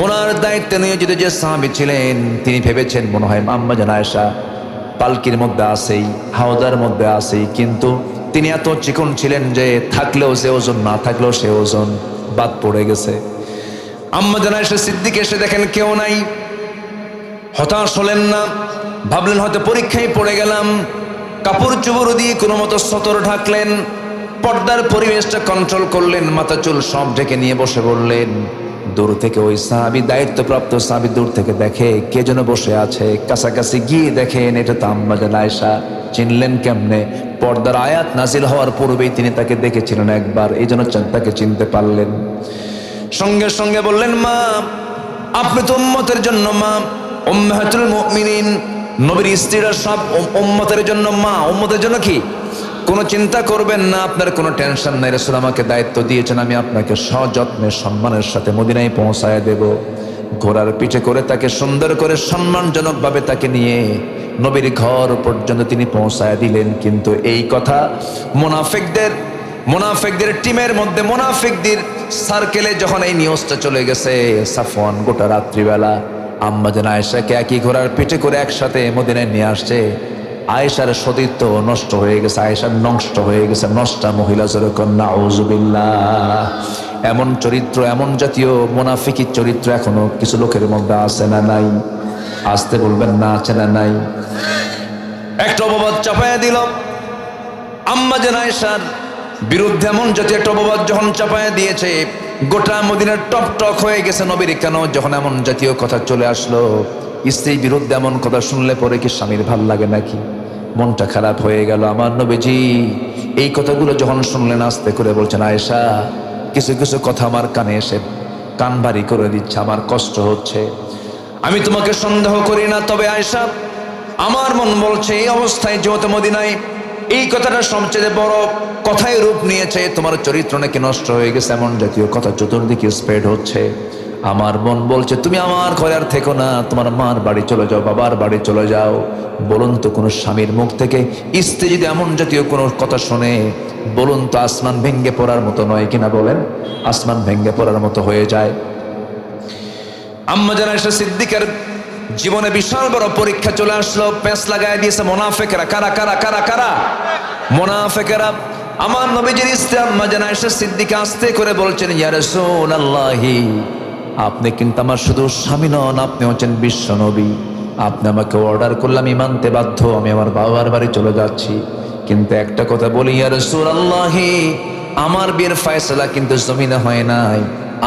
ওনার দায়িত্ব নিয়োজিত যে সাহাবী ছিলেন তিনি ভেবেছেন মনে হয় আম্মা জান আয়েশা পালকির মধ্যে আসেই, হাওদার মধ্যে আসেই, কিন্তু তিনি এত চিকন ছিলেন যে থাকলেও সে ওজন, না থাকলেও সে ওজন, বাদ পড়ে গেছে। আম্মা জান আয়েশা সিদ্দিকা এসে দেখেন কেউ নাই, হতাশ হলেন না, ভাবলেন হয়তো পরীক্ষায় পড়ে গেলাম। কাপড় চোপড় দিয়ে কোনো মতো সতর ঢাকলেন, পর্দার পরিবেশটা কন্ট্রোল করলেন, মাথা চুল সব ঢেকে নিয়ে বসে বললেন। দূর থেকে ওই সাহাবী, দায়িত্বপ্রাপ্ত সাহাবী দূর থেকে দেখে কে যেন বসে আছে, কাছাকাছি গিয়ে দেখেন এটা তো আম্মা জান আয়েশা। চিনলেন কেমনে? পর্দার আয়াত নাজিল হওয়ার পূর্বেই তিনি তাকে দেখেছিলেন একবার, এই জন্য তাকে চিনতে পারলেন। সঙ্গে সঙ্গে বললেন, মা আপনি তো উম্মতের জন্য মা, উম্মাহাতুল মুমিনিন, নবীর স্ত্রীরা সব উম্মতের জন্য মা। উম্মতের জন্য কি? কোনো চিন্তা করবেন না, আপনার কোনো টেনশন নাই, রাসূল আমাকে দায়িত্ব দিয়েছেন, আমি আপনাকে সযত্নে সম্মানের সাথে মদিনায় পৌঁছায় দেব। ঘোড়ার পিঠে করে তাকে সুন্দর করে সম্মানজনকভাবে তাকে নিয়ে নবীর ঘর পর্যন্ত তিনি পৌঁছায় দিলেন। কিন্তু এই কথা মুনাফিকদের টিমের মধ্যে, মুনাফিকদের সার্কেলে যখন এই নিউজটা চলে গেছে, সাফওয়ান গোটা রাত্রিবেলা আম্মা জান আয়েশাকে একই ঘোড়ার পিঠে করে একসাথে মদিনায় নিয়ে আসছে। আয়েশার সতীত্ব নষ্ট হয়ে গেছে, আয়েশার নষ্ট হয়ে গেছে, নষ্টা মহিলা যেরকম, নাউজুবিল্লাহ। এমন চরিত্র, এমন জাতীয় মুনাফিকি চরিত্র এখনো কিছু লোকের মধ্যে আছে না নাই? আসতে বলবেন না, আছে না নাই? একটা অপবাদ চাপায়া দিল আম্মা জান আয়েশার বিরুদ্ধে, এমন জাতীয় একটা অপবাদ যখন চাপায়া দিয়েছে, গোটা মদিনার টক হয়ে গেছে। নবীর কেন যখন এমন জাতীয় কথা চলে আসলো, স্ত্রীর বিরুদ্ধে এমন কথা শুনলে পরে কি স্বামীর ভাল লাগে নাকি? মনটা খারাপ হয়ে গেল। আমার নবীজি এই কথাগুলো যখন শুনলেন, আস্তে করে বলছেন, আয়েশা কিছু কিছু কথা আমার কানে এসে কান ভারী করে দিচ্ছে, আমার কষ্ট হচ্ছে। আমি তোমাকে সন্দেহ করি না, তবে আয়েশা আমার মন বলছে এই অবস্থায় যেহেতু মদিনায় এই কথাটা সবচেয়ে বড় কথায় রূপ নিয়েছে, তোমার চরিত্র নাকি নষ্ট হয়ে গেছে, এমন জাতীয় কথা চতুর্দিকে স্প্রেড হচ্ছে। আমার মন বলছে তুমি আমার ঘরে আর থেকো না, তোমার মার বাড়ি চলে যাও, বাবার বাড়ি চলে যাও। বলুন তো কোনো স্বামীর মুখ থেকে স্ত্রী যদি এমন জাতীয় কোনো কথা শোনে, বলুন তো আসমান ভেঙ্গে পড়ার মতো নয় কিনা? বলেন, আসমান ভেঙ্গে পড়ার মতো হয়ে যায়। আম্মা জান আয়েশা সিদ্দিকার জীবনে বিশাল বড় পরীক্ষা চলে আসলো, পেঁচ লাগায় দিয়েছে মুনাফিকরা। কারা কারা কারা কারা? মুনাফিকরা। আমার নবীজির স্ত্রী আম্মা জান আয়েশা সিদ্দিকা আস্তে করে বলছেন, ইয়া রাসূলুল্লাহি, আপনি কিন্তু আমার শুধু স্বামী নন, আপনি হচ্ছেন বিশ্ব নবী। আপনি আমাকে অর্ডার করলে আমি মানতে বাধ্য, আমি আমার বাবার বাড়ি চলে যাচ্ছি। কিন্তু একটা কথা বলি, ইয়া রাসূলুল্লাহি, আমার বিয়ের ফয়সালা কিন্তু জমিনে হয় নাই,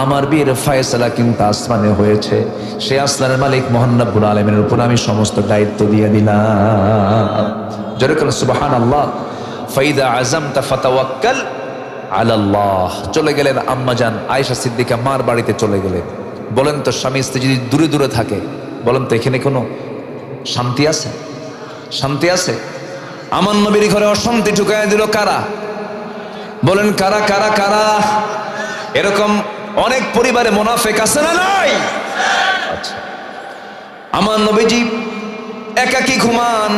আমার বিয়ের ফয়সালা কিন্তু আসমানে হয়েছে। সে আসমানের মালিক মহান রব্বুল আলামিনের উপর আমি সমস্ত দায়িত্ব দিয়ে দিলাম। যেরকম সুবহানাল্লাহ। ফাইদা আযামতা ফাতাওয়াক্কাল আলাল্লাহ। চলে গেলেন আম্মা জান আয়েশা সিদ্দিকা মার বাড়িতে চলে গেলেন। বলেন তো স্বামী স্ত্রী যদি দূরে দূরে থাকে, বলেন তো এখানে কোনো শান্তি আছে? শান্তি আছে? আমার নবীর ঘরে অশান্তি ঢুকায় দিল কারা? বলেন কারা কারা কারা? এরকম অনেক পরিবারে মুনাফিক আছে না নাই? আচ্ছা, আমার নবীজি একাকী ঘুমান।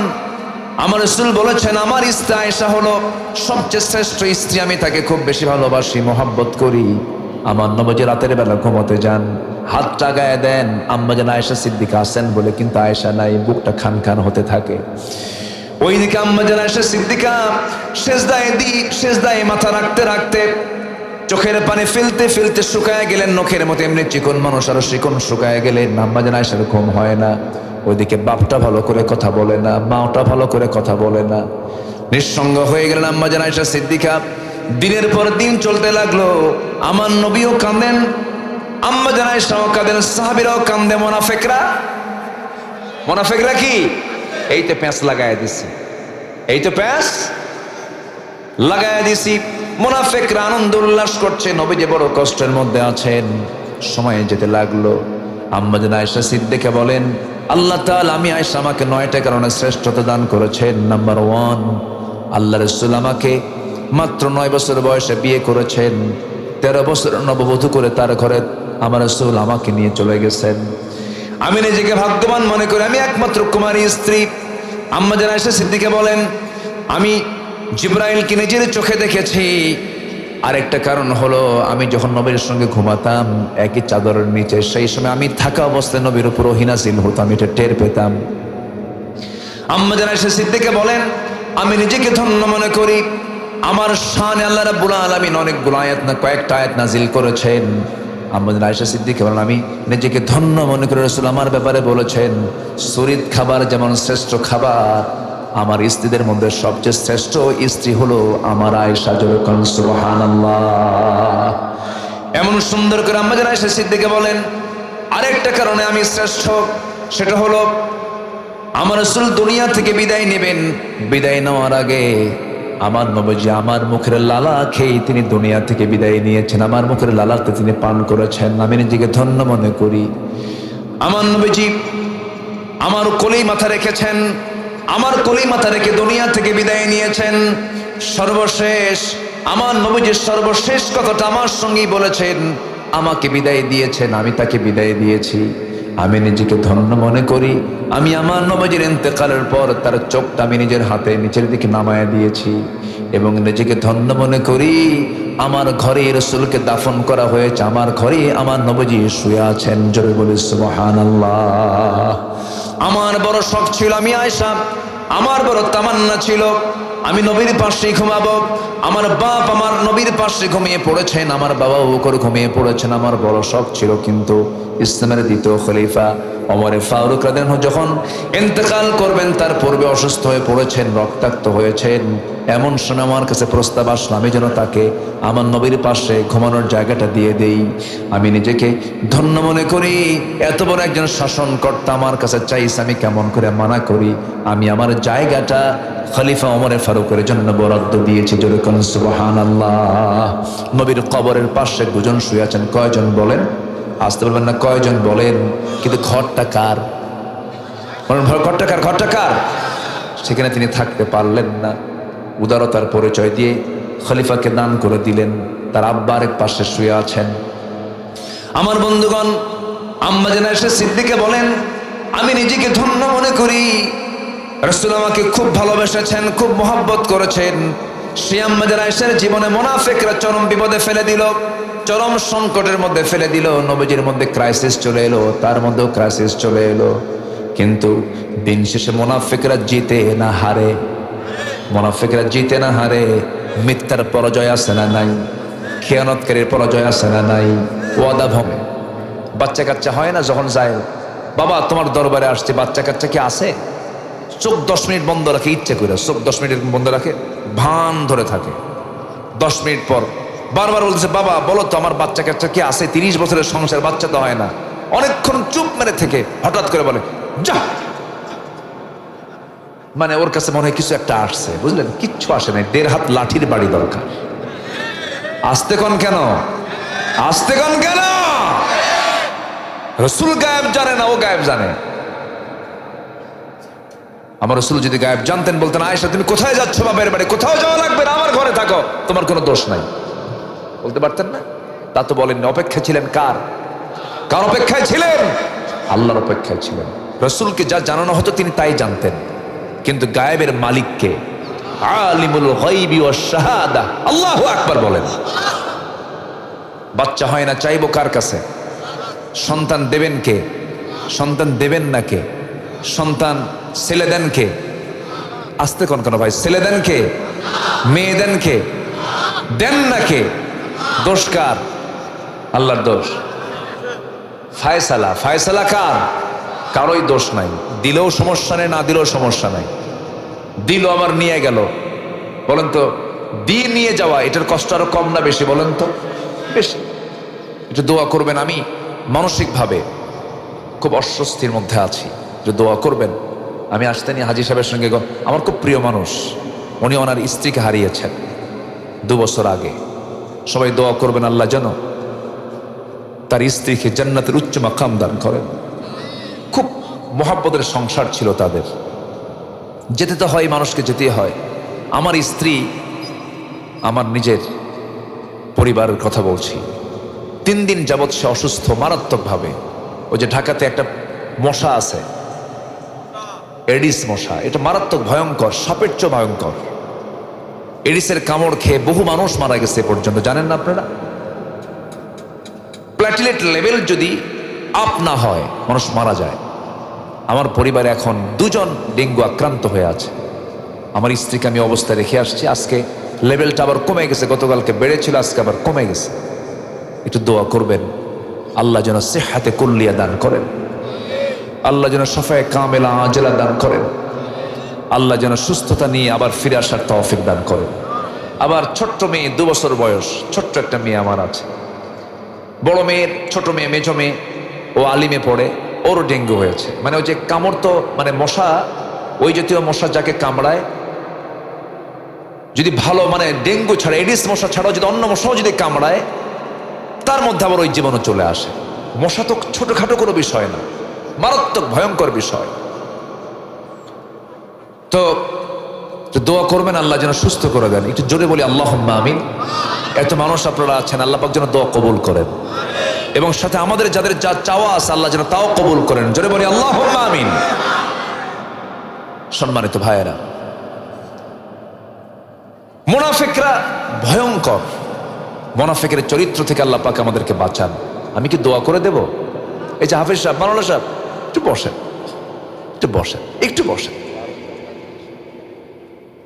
আমার রাসূল বলেছেন, আমার স্ত্রী আয়েশা হলো সবচেয়ে শ্রেষ্ঠ স্ত্রী, আমি তাকে খুব বেশি ভালোবাসি, মহব্বত করি। আমার নবীজি রাতের বেলা ঘুমোতে যান, হাতটা গায়ে দেন, আম্মা জান আয়েশা সিদ্দিকা আছেন বলে, কিন্তু আয়েশা নাই, বুকটা খান খান হতে থাকে। ওইদিকে আম্মা জান আয়েশা সিদ্দিকা সেজদায় মাথা রাখতে রাখতে চোখের পানি ফেলতে ফেলতে শুকায় গেলেন, নখের মতো এমনি চিকন মানুষ আর চিকন শুকায় গেলেন। আম্মা জান আয়েশার ঘুম হয় না। ওইদিকে বাপটা ভালো করে কথা বলে না, মাওটা ভালো করে কথা বলে না, নিঃসঙ্গ হয়ে গেলেন আম্মা জান আয়েশা সিদ্দিকা। দিনের পর দিন চলতে লাগলো, আমার নবীও কাঁদেন, আম্মা জান আয়েশাও কাঁদেন, সাহাবীরাও কাঁদে। মোনাফেকরা কি? এই তো প্যাঁচ লাগায় দিছে, এই তো প্যাঁচ লাগায় দিছি। মুনাফিকরা আনন্দ উল্লাস করছে, নবী যে বড় কষ্টের মধ্যে আছেন। সময় যেতে লাগলো। আম্মা জান আয়েশা সিদ্দিকা বলেন, আল্লাহ তাআলা আমি আয়েশা আমাকে 9টা কারণে শ্রেষ্ঠতা দান করেছেন। নাম্বার 1, আল্লাহ রাসূল আমাকে মাত্র 9 বছর বয়সে বিয়ে করেছেন। 13 বছর নববধূ করে তার ঘরে আমার রাসূল আমাকে নিয়ে চলে গেছেন। আমি নিজেকে ভাগ্যবান মনে করি, আমি একমাত্র কুমারী স্ত্রী। আম্মা জান আয়েশা সিদ্দিকা বলেন, আমি জিবরাইলকে নিজের চোখে দেখেছি। আরেকটা কারণ হলো, আমি যখন নবীর সঙ্গে ঘুমাতাম একই চাদরের নিচে, সেই সময় আমি থাকা অবস্থায় নবীর উপর ওহী নাযিল হতো, আমি এটা টের পেতাম। আম্মা জান আয়েশা সিদ্দিকা বলেন, আমি নিজেকে ধন্য মনে করি, আমার শানে আল্লাহ রাব্বুল আলামিন অনেকগুলো আয়াত না কয়েকটা আয়াত নাযিল করেছেন। আম্মা জান আয়েশা সিদ্দিকা বলেন, আমি নিজেকে ধন্য মনে করি, রাসূল আমার ব্যাপারে বলেছেন, শরীর খাবার যেমন শ্রেষ্ঠ খাবার, আমার স্ত্রীদের মধ্যে সবচেয়ে শ্রেষ্ঠ স্ত্রী হলো আমার আয়েশা। জোরে কোন সুবহানাল্লাহ। এমন সুন্দর করে আম্মা জান আয়েশা সিদ্দিকা বলেন, আরেকটা কারণে আমি শ্রেষ্ঠ, সেটা হলো আমার রাসূল দুনিয়া থেকে বিদায় নেবেন। বিদায় নেওয়ার আগে আমার নবীজি আমার মুখের লালা খেয়ে তিনি দুনিয়া থেকে বিদায় নিয়েছেন, আমার মুখের লালাতে তিনি পান করেছেন। আমি নিজেকে ধন্য মনে করি, আমার নবীজি আমার কোলেই মাথা রেখেছেন, আমার কোলেই মাথা রেখে দুনিয়া থেকে বিদায় নিয়েছেন। সর্বশেষ আমার নবীজির সর্বশেষ কথাটা আমার সঙ্গেই বলেছেন, আমাকে বিদায় দিয়েছেন, আমি তাকে বিদায় দিয়েছি। আমি নিজেকে ধন্য মনে করি, আমি আমার নবীজির ইন্তেকালের পর তার চোখটা আমি নিজের হাতে নিচের দিকে নামায় দিয়েছি, এবং নিজেকে ধন্য মনে করি, আমার ঘরে রাসূলকে দাফন করা হয়েছে, আমার ঘরে আমার নবীজি শুয়ে আছেন। জোরে বলি সুবহানাল্লাহ। আমার বড় শখ ছিল, আমি আয়েশা, আমার বড় তামান্না ছিল আমি নবীর পাশে ঘুমাবো। আমার বাপ আমার নবীর পাশে ঘুমিয়ে পড়েছেন, আমার বাবা বকর ঘুমিয়ে পড়েছেন, আমার বড় শখ ছিল। কিন্তু ইসলামের দ্বিতীয় খলিফা ওমর ফারুক রাদিয়াল্লাহু আনহু যখন ইন্তেকাল করবেন, তার পূর্বে অসুস্থ হয়ে পড়েছেন, রক্তাক্ত হয়েছেন। এমন সময় আমার কাছে প্রস্তাব আসলো, আমি যেন তাকে আমার নবীর পাশে ঘুমানোর জায়গাটা দিয়ে দেই। আমি নিজেকে ধন্য মনে করি, এত বড় একজন শাসনকর্তা আমার কাছে চাইছে, আমি কেমন করে মানা করি? আমি আমার জায়গাটা খলিফা ওমর ফারুকের জন্য বরাদ্দ দিয়েছি। জোরে কোন সুবহানাল্লাহ। নবীর কবরের পাশে দুজন শুয়ে আছেন, কয়জন বলেন? আসতে বলবেন না, কয়জন বলেন? কিন্তু ঘরটা কার? ঘরটা কার? ঘরটা কার? সেখানে তিনি থাকতে পারলেন না, উদারতার পরিচয় দিয়ে খলিফাকে দান করে দিলেন। তার আব্বা আরেক পাশে শুয়ে আছেন। আমার বন্ধুগণ, আম্মা জান আয়েশা সিদ্দিকা বলেন, আমি নিজেকে ধন্য মনে করি, রাসূল আমাকে খুব ভালোবেসেছেন, খুব মহব্বত করেছেন। সে আম্মা জান আয়েশার জীবনে মুনাফিকরা চরম বিপদে ফেলে দিল, চরম সংকটের মধ্যে ফেলে দিল। নবীজির মধ্যে ক্রাইসিস চলে এলো, তার মধ্যেও ক্রাইসিস চলে এলো। কিন্তু দিন শেষে মুনাফিকরা জিতে না হারে, মুনাফিকরা জিতে না হারে। মিথ্যার পরাজয় আছে না নাই? খেয়ানতকারীর পরাজয় আছে না নাই? ওয়াদা ভঙ্গ। বাচ্চা কাচ্চা হয় না, যখন যায়, বাবা তোমার দরবারে আসছে, বাচ্চা কাচ্চা কি আছে? চোখ 10 মিনিট বন্ধ রাখে, ইচ্ছে করে চোখ 10 মিনিট বন্ধ রাখে, ভান ধরে থাকে। 10 মিনিট পর বারবার বলছে, বাবা বলো তো আমার বাচ্চা কাচ্চা কি আছে? 30 বছরের সংসার, বাচ্চা তো হয় না। অনেকক্ষণ চুপ মেরে থেকে হঠাৎ করে বলে, যা। মানে ওর কাছে মনে হয় কিছু একটা আসছে, বুঝলেন? কিচ্ছু আসে নাই, 1.5 হাত লাঠির বাড়ি দরকার। আসতে কোন কেন? আসতে কোন কেন? রাসূল গায়েব জানে না, ও গায়েব জানে। আমার রাসূল যদি গায়েব জানতেন, বলতেন, আয়েশা তুমি কোথায় যাচ্ছ? বাবার বাড়ি। কোথাও যাওয়া লাগবে না, আমার ঘরে থাকো, তোমার কোনো দোষ নাই। বলতে পারতেন না? তা তো বলেননি। অপেক্ষা ছিলেন কার? কার অপেক্ষায় ছিলেন? আল্লাহর অপেক্ষায় ছিলেন। রাসূলকে যা জানানো হতো তিনি তাই জানতেন, কিন্তু গায়েবের মালিককে, আলিমুল গায়বি ওয়াশ শাহাদা, আল্লাহু আকবার বলেন। বাচ্চা হয় না, চাইবো কার কাছে? সন্তান দেবেন কে? সন্তান দেবেন না কে? সন্তান ছেলে দেন কে? আসতে কোন ভাই? ছেলে দেন কে? মেয়ে দেন কে? দেন না কে? দোষ কার? আল্লাহর দোষ। ফায়সালা, ফায়সালা কার? কারোই দোষ নাই। দিলেও সমস্যা নেই, না দিলেও সমস্যা নাই। দিল আমার নিয়ে গেল, বলেন তো দিয়ে নিয়ে যাওয়া এটার কষ্ট আরো কম না বেশি? বলেন তো বেশি। একটু দোয়া করবেন। আমি মানসিকভাবে খুব অস্বস্তির মধ্যে আছি, যে দোয়া করবেন। আমি আসতে নিয়ে হাজী সাহেবের সঙ্গে, আমার খুব প্রিয় মানুষ, উনি ওনার স্ত্রীকে হারিয়েছেন 2 বছর আগে। সবাই দোয়া করবেন আল্লাহ যেন তার স্ত্রীকে জান্নাতের উচ্চ মাকাম দান করেন। খুব মহাব্বতের সংসার ছিল তাদের। যেতে তো হয়, মানুষকে যেতে হয়। আমার স্ত্রী, আমার নিজের পরিবারের কথা বলছি, 3 দিন যাবৎ সে অসুস্থ মারাত্মকভাবে। ওই যে ঢাকাতে একটা মশা আছে, এডিস মশা, এটা মারাত্মক ভয়ঙ্কর, সাপের চেয়ে ভয়ঙ্কর। এডিসের কামড় খেয়ে বহু মানুষ মারা গেছে পর্যন্ত, জানেন না আপনারা? প্ল্যাটিলেট লেভেল যদি আপ না হয় মানুষ মারা যায়। আমার পরিবারে এখন 2 জন ডেঙ্গু আক্রান্ত হয়ে আছে। আমার স্ত্রীকে আমি অবস্থায় রেখে আসছি। আজকে লেভেলটা আবার কমে গেছে, গতকালকে বেড়েছিল, আজকে আবার কমে গেছে। একটু দোয়া করবেন আল্লাহ যেন সিহহাতে কুল্লিয়া দান করেন, আল্লাহ যেন শাফায়ে কামেলা আজেলা দান করেন, আল্লাহ যেন সুস্থতা নিয়ে আবার ফিরে আসার তৌফিক দান করেন। আবার ছোট্ট মেয়ে, 2 বছর বয়স, ছোট্ট একটা মেয়ে আমার আছে। বড় মেয়ের ছোট মেয়ে, মেজো মেয়ে, ও আলিমে পড়ে, ওরও ডেঙ্গু হয়েছে। মানে ওই যে কামড়, তো মানে মশা, ওই জাতীয় মশা যাকে কামড়ায়, যদি ভালো মানে ডেঙ্গু ছাড়া, এডিস মশা ছাড়াও যদি অন্য মশাও যদি কামড়ায়, তার মধ্যে আবার ওই জীবাণু চলে আসে। মশা তো ছোটখাটো কোনো বিষয় না, মারাত্মক ভয়ঙ্কর বিষয়। তো দোয়া করবেন আল্লাহ যেন সুস্থ করে দেন। একটু জোরে বলি আল্লাহুম্মা আমিন। এত মানুষ আপনারা আছেন, আল্লাহ পাক যেন দোয়া কবুল করেন, এবং সাথে আমাদের যাদের যা চাওয়া আছে আল্লাহ যেন তাও কবুল করেন। জোরে বলি আল্লাহুম্মা আমিন। সম্মানিত ভাইয়েরা, মুনাফিকরা ভয়ঙ্কর। মুনাফিকের চরিত্র থেকে আল্লাহ পাক আমাদেরকে বাঁচান। আমি কি দোয়া করে দেব? এই যে হাফেজ সাহেব, মাওলানা সাহেব, একটু বসেন, একটু বসেন, একটু বসেন,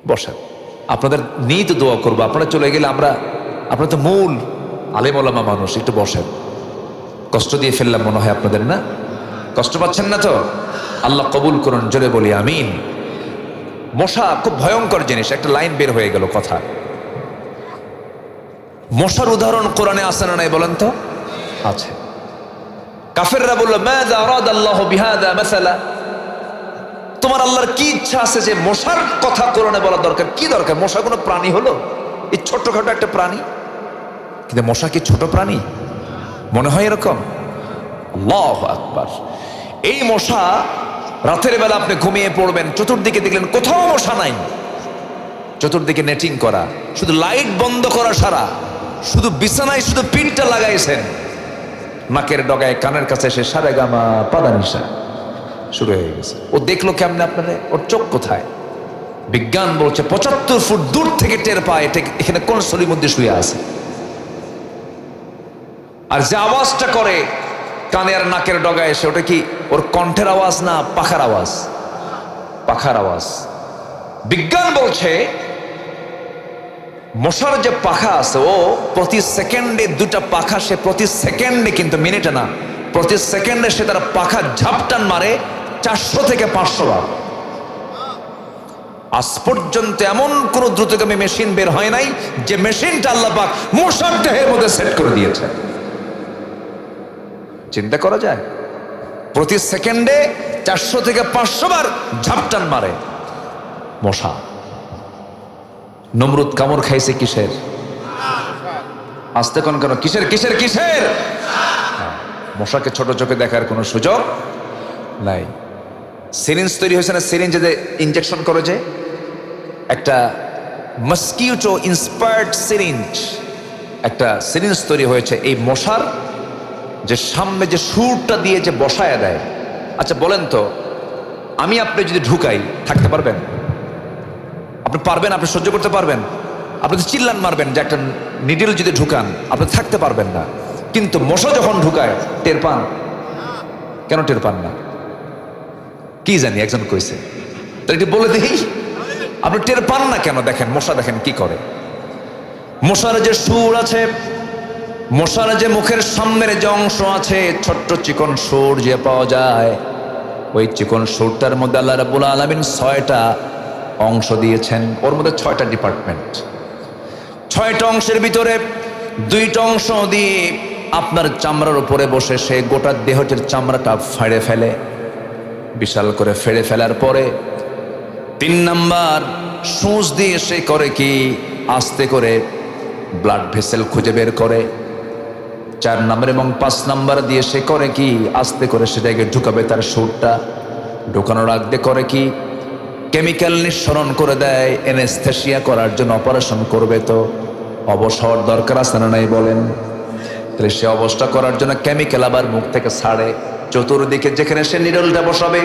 বসেন। আপনাদের নিয়েই তো দোয়া করবো। আপনারা চলে গেলে আমরা, আপনারা তো মূল আলেম ওলামা মানুষ, একটু বসেন। কষ্ট দিয়ে ফেললাম মনে হয় আপনাদের, না? কষ্ট পাচ্ছেন না তো? আল্লাহ কবুল করুন। জোরে বলি আমিন। মশা খুব ভয়ঙ্কর জিনিস। একটা লাইন বের হয়ে গেল কথা। মশার উদাহরণ কোরআনে আছে না নাই বলেন তো? আছে। কাফেররা বলল, মাযা আরাদাল্লাহু বিহাযা মাসালা, তোমার আল্লাহর কি ইচ্ছা আছে যে মশার কথা কোরআনে বলা দরকার? কি দরকার? মশা কোনো প্রাণী হলো? এই ছোট্টখাটো একটা প্রাণী। কিন্তু মশা কি ছোট প্রাণী? মনে হয় এরকম? আল্লাহু আকবার। এই মশা, রাতের বেলা আপনি ঘুমিয়ে পড়বেন, চতুর্দিকে দেখলেন কোথাও মশা নাই, চতুর্দিকে নেটিং করা, শুধু লাইট বন্ধ করা সারা, শুধু বিছানায় শুধু পিনটা লাগাইছেন, নাকের ডগায় কানের কাছে এসে সারেগামা পাদানিসা শুরু হয়ে গেছে। ও দেখলো কেমনে আপনারে? ওর চোখ কোথায়? বিজ্ঞান বলছে 75 ফুট দূর থেকে টের পায় এটা এখানে কোন শরীর মধ্যে শুয়ে আছে। আর যে আওয়াজটা করে কানে আর নাকের ডগায় এসে, ওটা কি ওর কণ্ঠের আওয়াজ না পাখার আওয়াজ? পাখার আওয়াজ। বিজ্ঞান বলছে মশার যে পাখা আছে, ও প্রতি সেকেন্ডে 2টা পাখা, সে প্রতি সেকেন্ডে, কিন্তু মিনিটে না, প্রতি সেকেন্ডে সে তার পাখা ঝাপটান মারে 400 থেকে 500 বার। আজ পর্যন্ত এমন কোন দ্রুতগামী মেশিন বের হয় নাই যে মেশিনটা আল্লাহ পাক মশার দেহের মধ্যে সেট করে দিয়েছে। চিন্তা করা যায়? প্রতি সেকেন্ডে 400 থেকে 500 বার ঝাপটান মারে মশা। নমরুদ কামড় খাইছে কিসের? আস্তে কোন কেন? কিসের কিসের কিসের? মশাকে ছোট চোখে দেখার কোনো সুযোগ নাই। সিরিঞ্জ তৈরি হয়েছে না, সিরিঞ্জে যে ইনজেকশন করে, যে একটা মস্কিউটো ইন্সপায়ার্ড সিরিঞ্জ, একটা সিরিঞ্জ তৈরি হয়েছে এই মশার যে সামনে যে সুরটা দিয়ে যে বসায় দেয়। আচ্ছা বলেন তো, আমি আপনি যদি ঢুকাই, থাকতে পারবেন? আপনি পারবেন? আপনি সহ্য করতে পারবেন? আপনি তো চিল্লান মারবেন যে একটা নিডল যদি ঢুকান, আপনি থাকতে পারবেন না। কিন্তু মশা যখন ঢুকায় টের পান? কেন টের পান না? কি জানি, একজন কইছে, তো এটি বলে দিই, আপনি টের পান না কেন? দেখেন মশা, দেখেন কি করে। মশার যে সুর আছে, মশার যে মুখের সামনের যে অংশ আছে, ছোট্ট চিকন সুর যে পাওয়া যায়, ওই চিকন সুরটার মধ্যে আল্লাহ রাব্বুল আলামিন 6টা অংশ দিয়েছেন। ওর মধ্যে 6টা ডিপার্টমেন্ট। 6টা অংশের ভিতরে 2টা অংশ দিয়ে আপনার চামড়ার উপরে বসে সে গোটা দেহটির চামড়াটা ফাড়ে ফেলে, বিশাল করে ফেড়ে ফেলার পরে 3 নাম্বার সূচ দিয়ে সে করে কি, আস্তে করে ব্লাড ভেসেল খুঁজে বের করে। 4 নাম্বার এবং 5 নাম্বার দিয়ে সে করে কি, আস্তে করে সেটাকে ঢুকাবে তার সুরটা। ঢুকানোর আগে করে কি, কেমিক্যাল নিঃসরণ করে দেয় এনেস্থেশিয়া করার জন্য। অপারেশন করবে তো অবসর দরকার আছে না নাই বলেন? তাহলে সে অবস্থা করার জন্য কেমিক্যাল আবার মুখ থেকে ছাড়ে। চতুর্দিকে যেখানে সে নিডলটা বসাবে,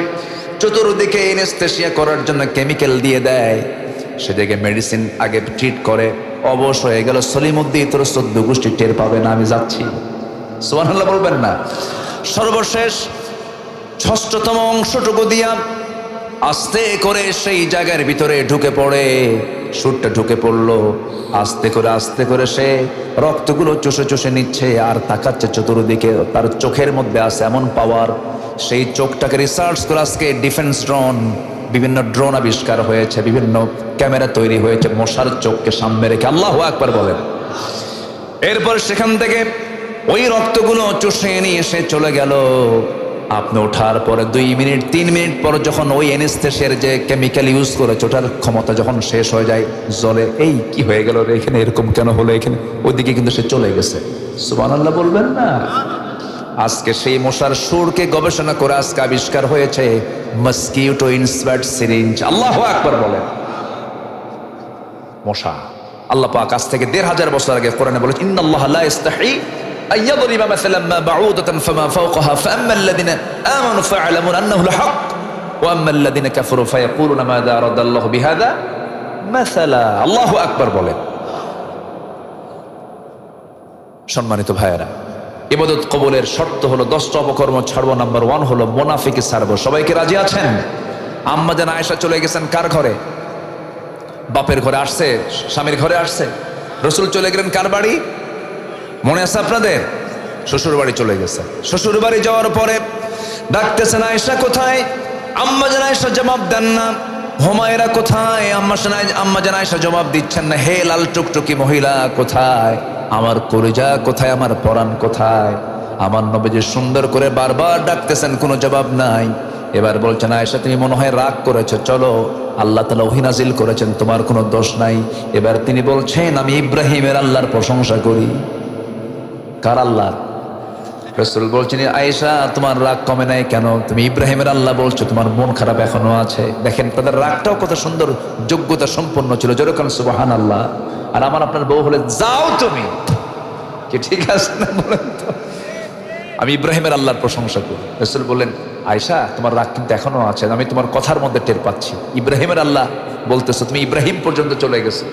চতুর্দিকে এনেস্থেশিয়া করার জন্য কেমিক্যাল দিয়ে দেয়। সেটাকে মেডিসিন আগে ট্রিট করে। অবশ হয়ে গেল, সলিমুদ্দিন তোর 14 গোষ্ঠী টের পাবে না, আমি যাচ্ছি। সুবহানাল্লাহ বলবেন না? সর্বশেষ 6তম অংশটুকু দিয়া আস্তে করে সেই জায়গার ভিতরে ঢুকে পড়ে। সুরটা ঢুকে পড়লো। আস্তে করে সে রক্তগুলো চষে চষে নিচ্ছে আর তাকাচ্ছে চতুর্দিকে। তার চোখের মধ্যে আছে এমন পাওয়ার, সেই চোখটাকে রিসার্চ করে আজকে ডিফেন্স ড্রোন, বিভিন্ন ড্রোন আবিষ্কার হয়েছে, বিভিন্ন ক্যামেরা তৈরি হয়েছে মশার চোখকে সামনে রেখে। আল্লাহু আকবার বলেন। এরপর সেখান থেকে ওই রক্তগুলো চষে নিয়ে এসে চলে গেল। আপনি ওঠার পরে 2 মিনিট 3 মিনিট পর যখন ওই এনেস্থেশিয়ার যে কেমিক্যাল ইউজ করেছে ওটার ক্ষমতা যখন শেষ হয়ে যায়, জলে এই কি হয়ে গেল রে, এখানে এরকম কেন হলো, এখানে ওইদিকে কিন্তু সে চলে গেছে। সুবহানাল্লাহ বলবেন না? আজকে সেই মশার সুরকে গবেষণা করে আজকে আবিষ্কার হয়েছে মসকিউটো ইনস্পায়ার্ড সিরিঞ্জ। আল্লাহু আকবার বলেন। মশা, আল্লাহ পাক আজ থেকে 1500 বছর আগে কোরআনে বলেছে, ইন্নাল্লাহা লা ইস্তাহি আইয়াদরিবা মাসালান মা বাউদাতান ফামা ফাওকাহা ফাআম্মা আল্লাযিনা আমানু ফায়ালামুন আন্নাহু আল-হক ওয়া আম্মা আল্লাযিনা কাফারু ফায়াকুলুনা মাযা আরাদাল্লাহু বিহাযা মাসালা। আল্লাহু আকবার বলেন। সম্মানিত ভাইয়েরা, ইবাদত কবুলের শর্ত হলো 10টা অপকর্ম ছাড়বো। নাম্বার 1 হলো মুনাফিকি ছাড়বো। সবাইকে রাজি আছেন? আম্মা জান আয়েশা চলে গেছেন কার ঘরে? বাপের ঘরে আসছে, স্বামীর ঘরে আসছে। রসুল চলে গেলেন কার বাড়ি? মনে আছে আপনাদের? শ্বশুর বাড়ি চলে গেছে। শ্বশুর বাড়ি যাওয়ার পরে ডাকতেছেন, আয়েশা কোথায়? আম্মা জান আয়েশা জবাব দেন না। হুমায়রা কোথায়? আম্মা জান আয়েশা জবাব দিচ্ছেন না। হে লাল টুকটুকি মহিলা কোথায়? আমার কলিজা কোথায়? আমার পরাণ কোথায়? আমার নবীজি সুন্দর করে বারবার ডাকতেছেন, কোনো জবাব নাই। এবার বলছেন, আয়েশা তুমি মনে হয় রাগ করেছো, চলো আল্লাহ তাআলা ওহী নাজিল করেছেন, তোমার কোনো দোষ নাই। এবার তিনি বলছেন, আমি ইব্রাহিমের আল্লাহর প্রশংসা করি। কার আল্লাহ? রাসূল বলছেন, আয়েশা তোমার রাগ কমে নাই কেন? তুমি ইব্রাহিমের আল্লাহ বলছো, তোমার মন খারাপ এখনো আছে। দেখেন তাদের রাগটাও কত সুন্দর, যোগ্যতা সম্পন্ন ছিল। যেরকম সুবহানাল্লাহ। আর আমার আপনার বউ হলে যাও তুমি, কি ঠিক আছে না বলেন তো? আমি ইব্রাহিমের আল্লাহর প্রশংসা করি। রাসূল বললেন, আয়েশা তোমার রাগ কিন্তু এখনো আছে, আমি তোমার কথার মধ্যে টের পাচ্ছি। ইব্রাহিমের আল্লাহ বলতেছো, তুমি ইব্রাহিম পর্যন্ত চলে গেছো,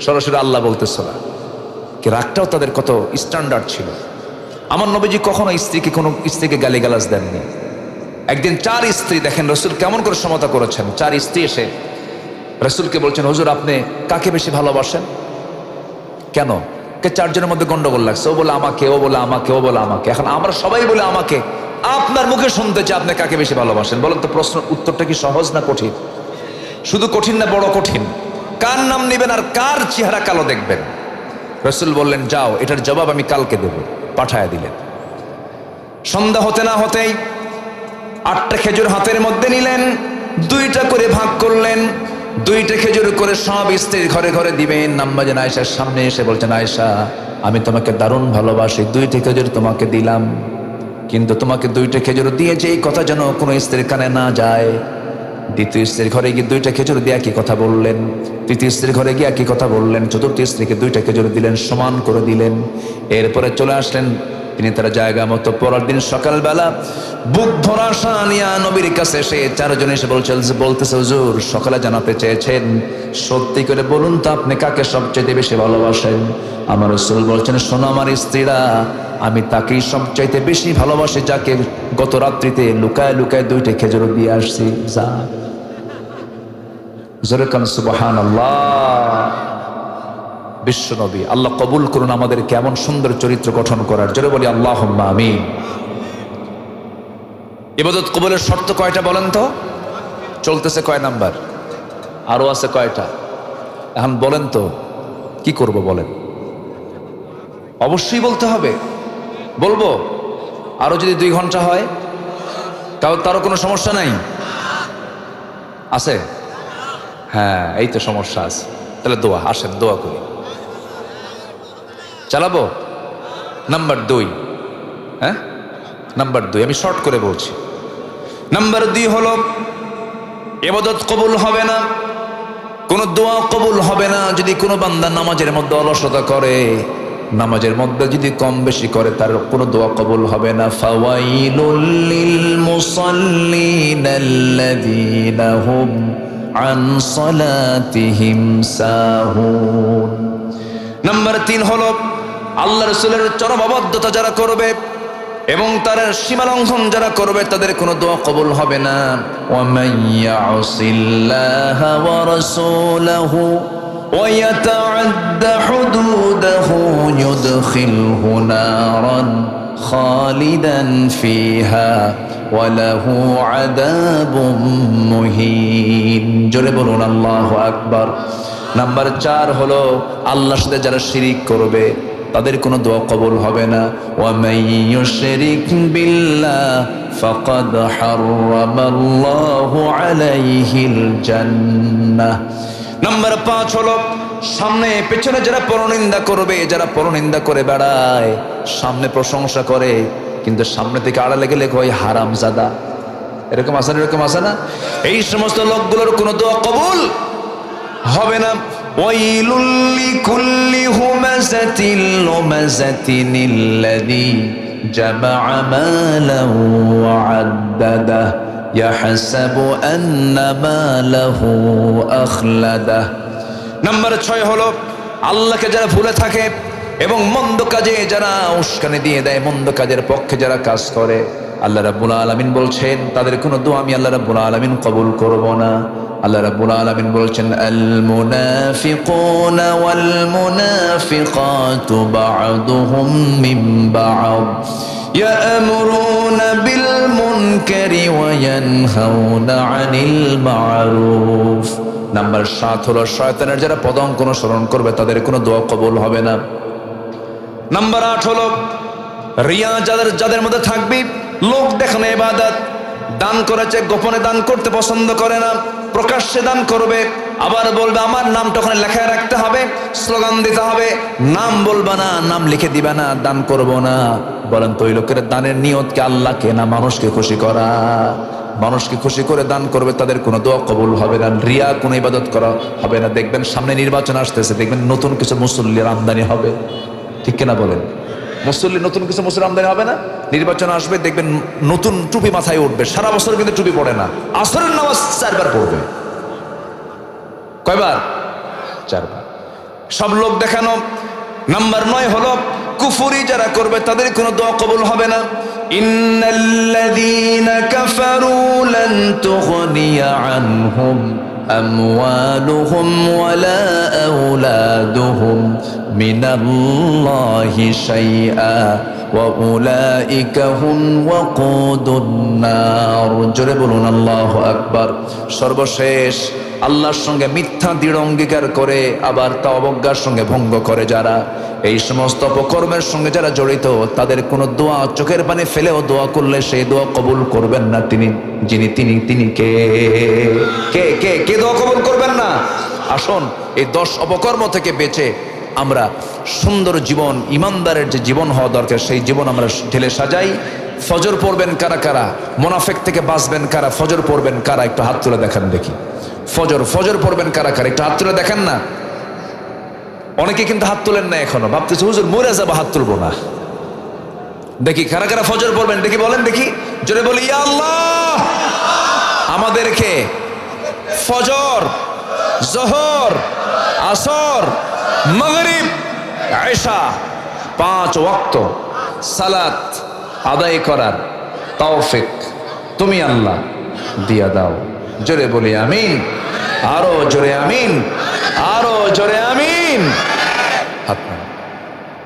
সরাসরি আল্লাহ বলতেছো না। কি রাগটাও তাদের কত স্ট্যান্ডার্ড ছিল। আমার নবীজি কখনো কোনো স্ত্রীকে গালিগালাজ দেননি। একদিন 4 স্ত্রী, দেখেন রসুল কেমন করে সমতা করেছেন। 4 স্ত্রী এসে রসুলকে বলছেন, হুজুর আপনি কাকে বেশি ভালোবাসেন? কেন? 4 জনের মধ্যে গন্ডগোল লাগছে। ও বলে আমাকে, ও বলে আমাকে, ও বলে আমাকে। এখন আমরা সবাই বলে আমাকে। আপনার মুখে শুনতে চাই আপনি কাকে বেশি ভালোবাসেন। বলেন তো, প্রশ্ন উত্তরটা কি সহজ না কঠিন? শুধু কঠিন না বড় কঠিন? কার নাম নেবেন আর কার চেহারা কালো দেখবেন? রসুল বললেন, যাও এটার জবাব আমি কালকে দেব। পাঠায় দিলেন। সন্ধ্যা হতে না হতেই 8টা খেজুর হাতের মধ্যে নিলেন, 2টা করে ভাগ করলেন। 2টা খেজুর করে সব স্ত্রীর ঘরে ঘরে দিবেন। আম্মা জান আয়েশার সামনে এসে বলছেন, আয়েশা আমি তোমাকে দারুণ ভালোবাসি, 2টা খেজুর তোমাকে দিলাম, কিন্তু তোমাকে 2টা খেজুর দিয়েছে এই কথা যেন কোনো স্ত্রীর কানে না যায়। দ্বিতীয় স্ত্রীর ঘরে গিয়ে 2টা খেজুর দিয়ে একই কথা বললেন। তৃতীয় স্ত্রীর ঘরে গিয়ে একই কথা বললেন। চতুর্থ স্ত্রীকে 2টা খেজুর দিলেন, সমান করে দিলেন। এরপরে চলে আসলেন তিনি তার জায়গা মতো। পরের দিন সকালবেলা বুক ভরা শানিয়া নবীর কাছে এসে 4 জন এসে বলতেছে, হুজুর সকালে জানাতে চেয়েছেন, সত্যি করে বলুন তো আপনি কাকে সবচেয়ে বেশি ভালোবাসেন? আমার রাসূল বলছেন, শোনো আমার স্ত্রীরা, আমি তাকেই সবচাইতে বেশি ভালোবাসি যাকে গত রাত্রিতে লুকায় লুকায় 2টা খেজুর দিয়ে আসছি। যা জোরে কান সুবহানাল্লাহ। বিশ্ব নবী। আল্লাহ কবুল করুন আমাদের কেমন সুন্দর চরিত্র গঠন করার। জোরে বলি আল্লাহুম্মা আমিন। ইবাদত কবুলের শর্ত কয়টা বলেন তো? চলতেছে কয় নাম্বার? আরো আছে কয়টা? এখন বলেন তো কি করব বলেন? অবশ্যই বলতে হবে। বলবো আরো যদি 2 ঘন্টা হয় তারও কোনো সমস্যা নাই আছে? হ্যাঁ এই তো সমস্যা আছে। তাহলে দোয়া, আসেন দোয়া করি। চালাবো নাম্বার 2। হ্যাঁ নাম্বার 2 আমি শর্ট করে বলছি। নাম্বার 2 হলো ইবাদত কবুল হবে না, কোন দোয়া কবুল হবে না যদি কোনো বান্দা নামাজের মধ্যে অলসতা করে, নামাজের মধ্যে যদি কম বেশি করে, তার কোনো দোয়া কবুল হবে না। ফাওয়াইলুল লিল মুসাল্লিনাল্লাযীনা হুম আন সালাতিহিম সাহুন। নাম্বার 3 হলো আল্লাহ রাসূলের চরম অবাধ্যতা যারা করবে এবং তার সীমালঙ্ঘন যারা করবে তাদের কোনো দোয়া কবুল হবে না। ওয়া মাইয়াসিল্লাহা ওয়া রাসূলাহু ওয়া ইয়াতাআদ্দা হুদুদাহু ইউদখিলহু নারান খালিদান ফিহা ওয়া লাহু আযাবুম মুহিন। জোরে বলুন আল্লাহু আকবার। নাম্বার 4 হলো আল্লাহর সাথে যারা শিরিক করবে তাদের কোনো দোয়া কবুল হবে না। ওয়া মাইয়ুশরিক বিল্লাহ ফাকাদ হারামাল্লাহু আলাইহিল জান্নাহ। নাম্বার 5 হলো সামনে পেছনে যারা পরনিন্দা করবে, যারা পরনিন্দা করে বেড়ায়, সামনে প্রশংসা করে কিন্তু সামনে থেকে আড়ালে গেলে কয় হারামজাদা। এরকম আছে না? এরকম আছে না? এই সমস্ত লোকগুলোর কোনো দোয়া কবুল হবে না। ওয়াইলুল লিকুল্লি হুমাযাতিল লুমাযাতিনিল্লাযী জামা'a মালান ওয়া আদ্দাদাহ ইয়াহসাবু আন্না মালাহু আখলাদাহ। নাম্বার 6 হলো আল্লাহকে যারা ভুলে থাকে এবং মন্দ কাজে যারা উস্কানি দিয়ে দেয়, মন্দ কাজের পক্ষে যারা কাজ করে, আল্লাহ রাব্বুল আলামিন বলছেন তাদের কোনো দোয়া আমি আল্লাহ রাব্বুল আলামিন কবুল করব না। আল্লাহ রাব্বুল আলামিন বলছেন আল মুনাফিকুনা ওয়াল মুনাফিকাতু বা'দুহুম মিন বা'দ ইয়া'মুরুনা বিল মুনকারি ওয়া ইয়ানহাউনা আনিল মা'রুফ। নাম্বার 7 হলো শয়তানের যারা পদাঙ্ক অনুসরণ করবে তাদের কোনো দোয়া কবুল হবে না। নাম্বার 8 হলো রিয়া যাদের মধ্যে থাকবে, লোক দেখানো ইবাদত, দান করেছে গোপনে দান করতে পছন্দ করে না, প্রকাশ্যে দান করবে, আবার বলবে আমার নামটা ওখানে লেখায় রাখতে হবে, স্লোগান দিতে হবে, নাম বলবা না, নাম লিখে দিবা না, দান করব না। বলেন তো ওই লোকের দানের নিয়তকে আল্লাহকে না মানুষকে খুশি করা? মানুষকে খুশি করে দান করবে তাদের কোনো দোয়া কবুল হবে না। রিয়া কোনো ইবাদত করা হবে না। দেখবেন সামনে নির্বাচন আসতেছে, দেখবেন নতুন কিছু মুসল্লির আমদানি হবে, ঠিক কিনা বলেন? মুসল্লি নতুন কিছু মুসল্লি আমদানি হবে না? নির্বাচন আসবে, দেখবেন নতুন টুপি মাথায় উঠবে। সারা বছর কিন্তু টুপি পড়ে না, আসরের নামাজ 4 বার পড়বে। কয়বার? 4 বার। সব লোক দেখানো। নাম্বার 9 হলো কুফরি যারা করবে তাদের কোনো দোয়া কবুল হবে না। ইন্নাল্লাযীনা কাফারু লান তুগনিয়া আনহুম আমওয়ালুহুম ওয়ালা আওলাদুহুম মিনাল্লাহি শাইআ ওয়া উলাইকা হুম ওয়াকুদুন নার। জোরে বলুন আল্লাহু আকবার। সর্বশেষ আল্লাহর সঙ্গে মিথ্যা দৃঢ় অঙ্গীকার করে আবার তা অবজ্ঞার সঙ্গে ভঙ্গ করে যারা, এই সমস্ত অপকর্মের সঙ্গে যারা জড়িত, তাদের কোনো দোয়া চোখের পানি ফেলেও দোয়া করলে সেই দোয়া কবুল করবেন না। তিনি কে কে কে কে দোয়া কবুল করবেন না? আসুন এই 10 অপকর্ম থেকে বেঁচে আমরা সুন্দর জীবন, ইমানদারের যে জীবন হওয়া দরকার সেই জীবন আমরা ঢেলে সাজাই। ফজর পড়বেন কারা কারা? মুনাফিক থেকে বাঁচবেন কারা? ফজর পড়বেন কারা? একটু হাত তুলে দেখান দেখি। ফজর পড়বেন কারা কারা? একটু হাত তুলে দেখেন না। অনেকে কিন্তু হাত তুলেন না এখনো, ভাবতেছে হুজুর মরে যাবো, হাত তুলবো না। দেখি কারা কারা ফজর পড়বেন দেখি, বলেন দেখি, জোরে বলি ইয়া আল্লাহ। আমাদেরকে ফজর, জোহর, আসর, মাগরিব, ইশা 5 ওয়াক্ত সালাত আদায় করার তৌফিক তুমি আল্লাহ দিয়া দাও। জোরে বলি আমিন। আরো জোরে আমিন, আরো জোরে আমিন। হাত নাড়ান।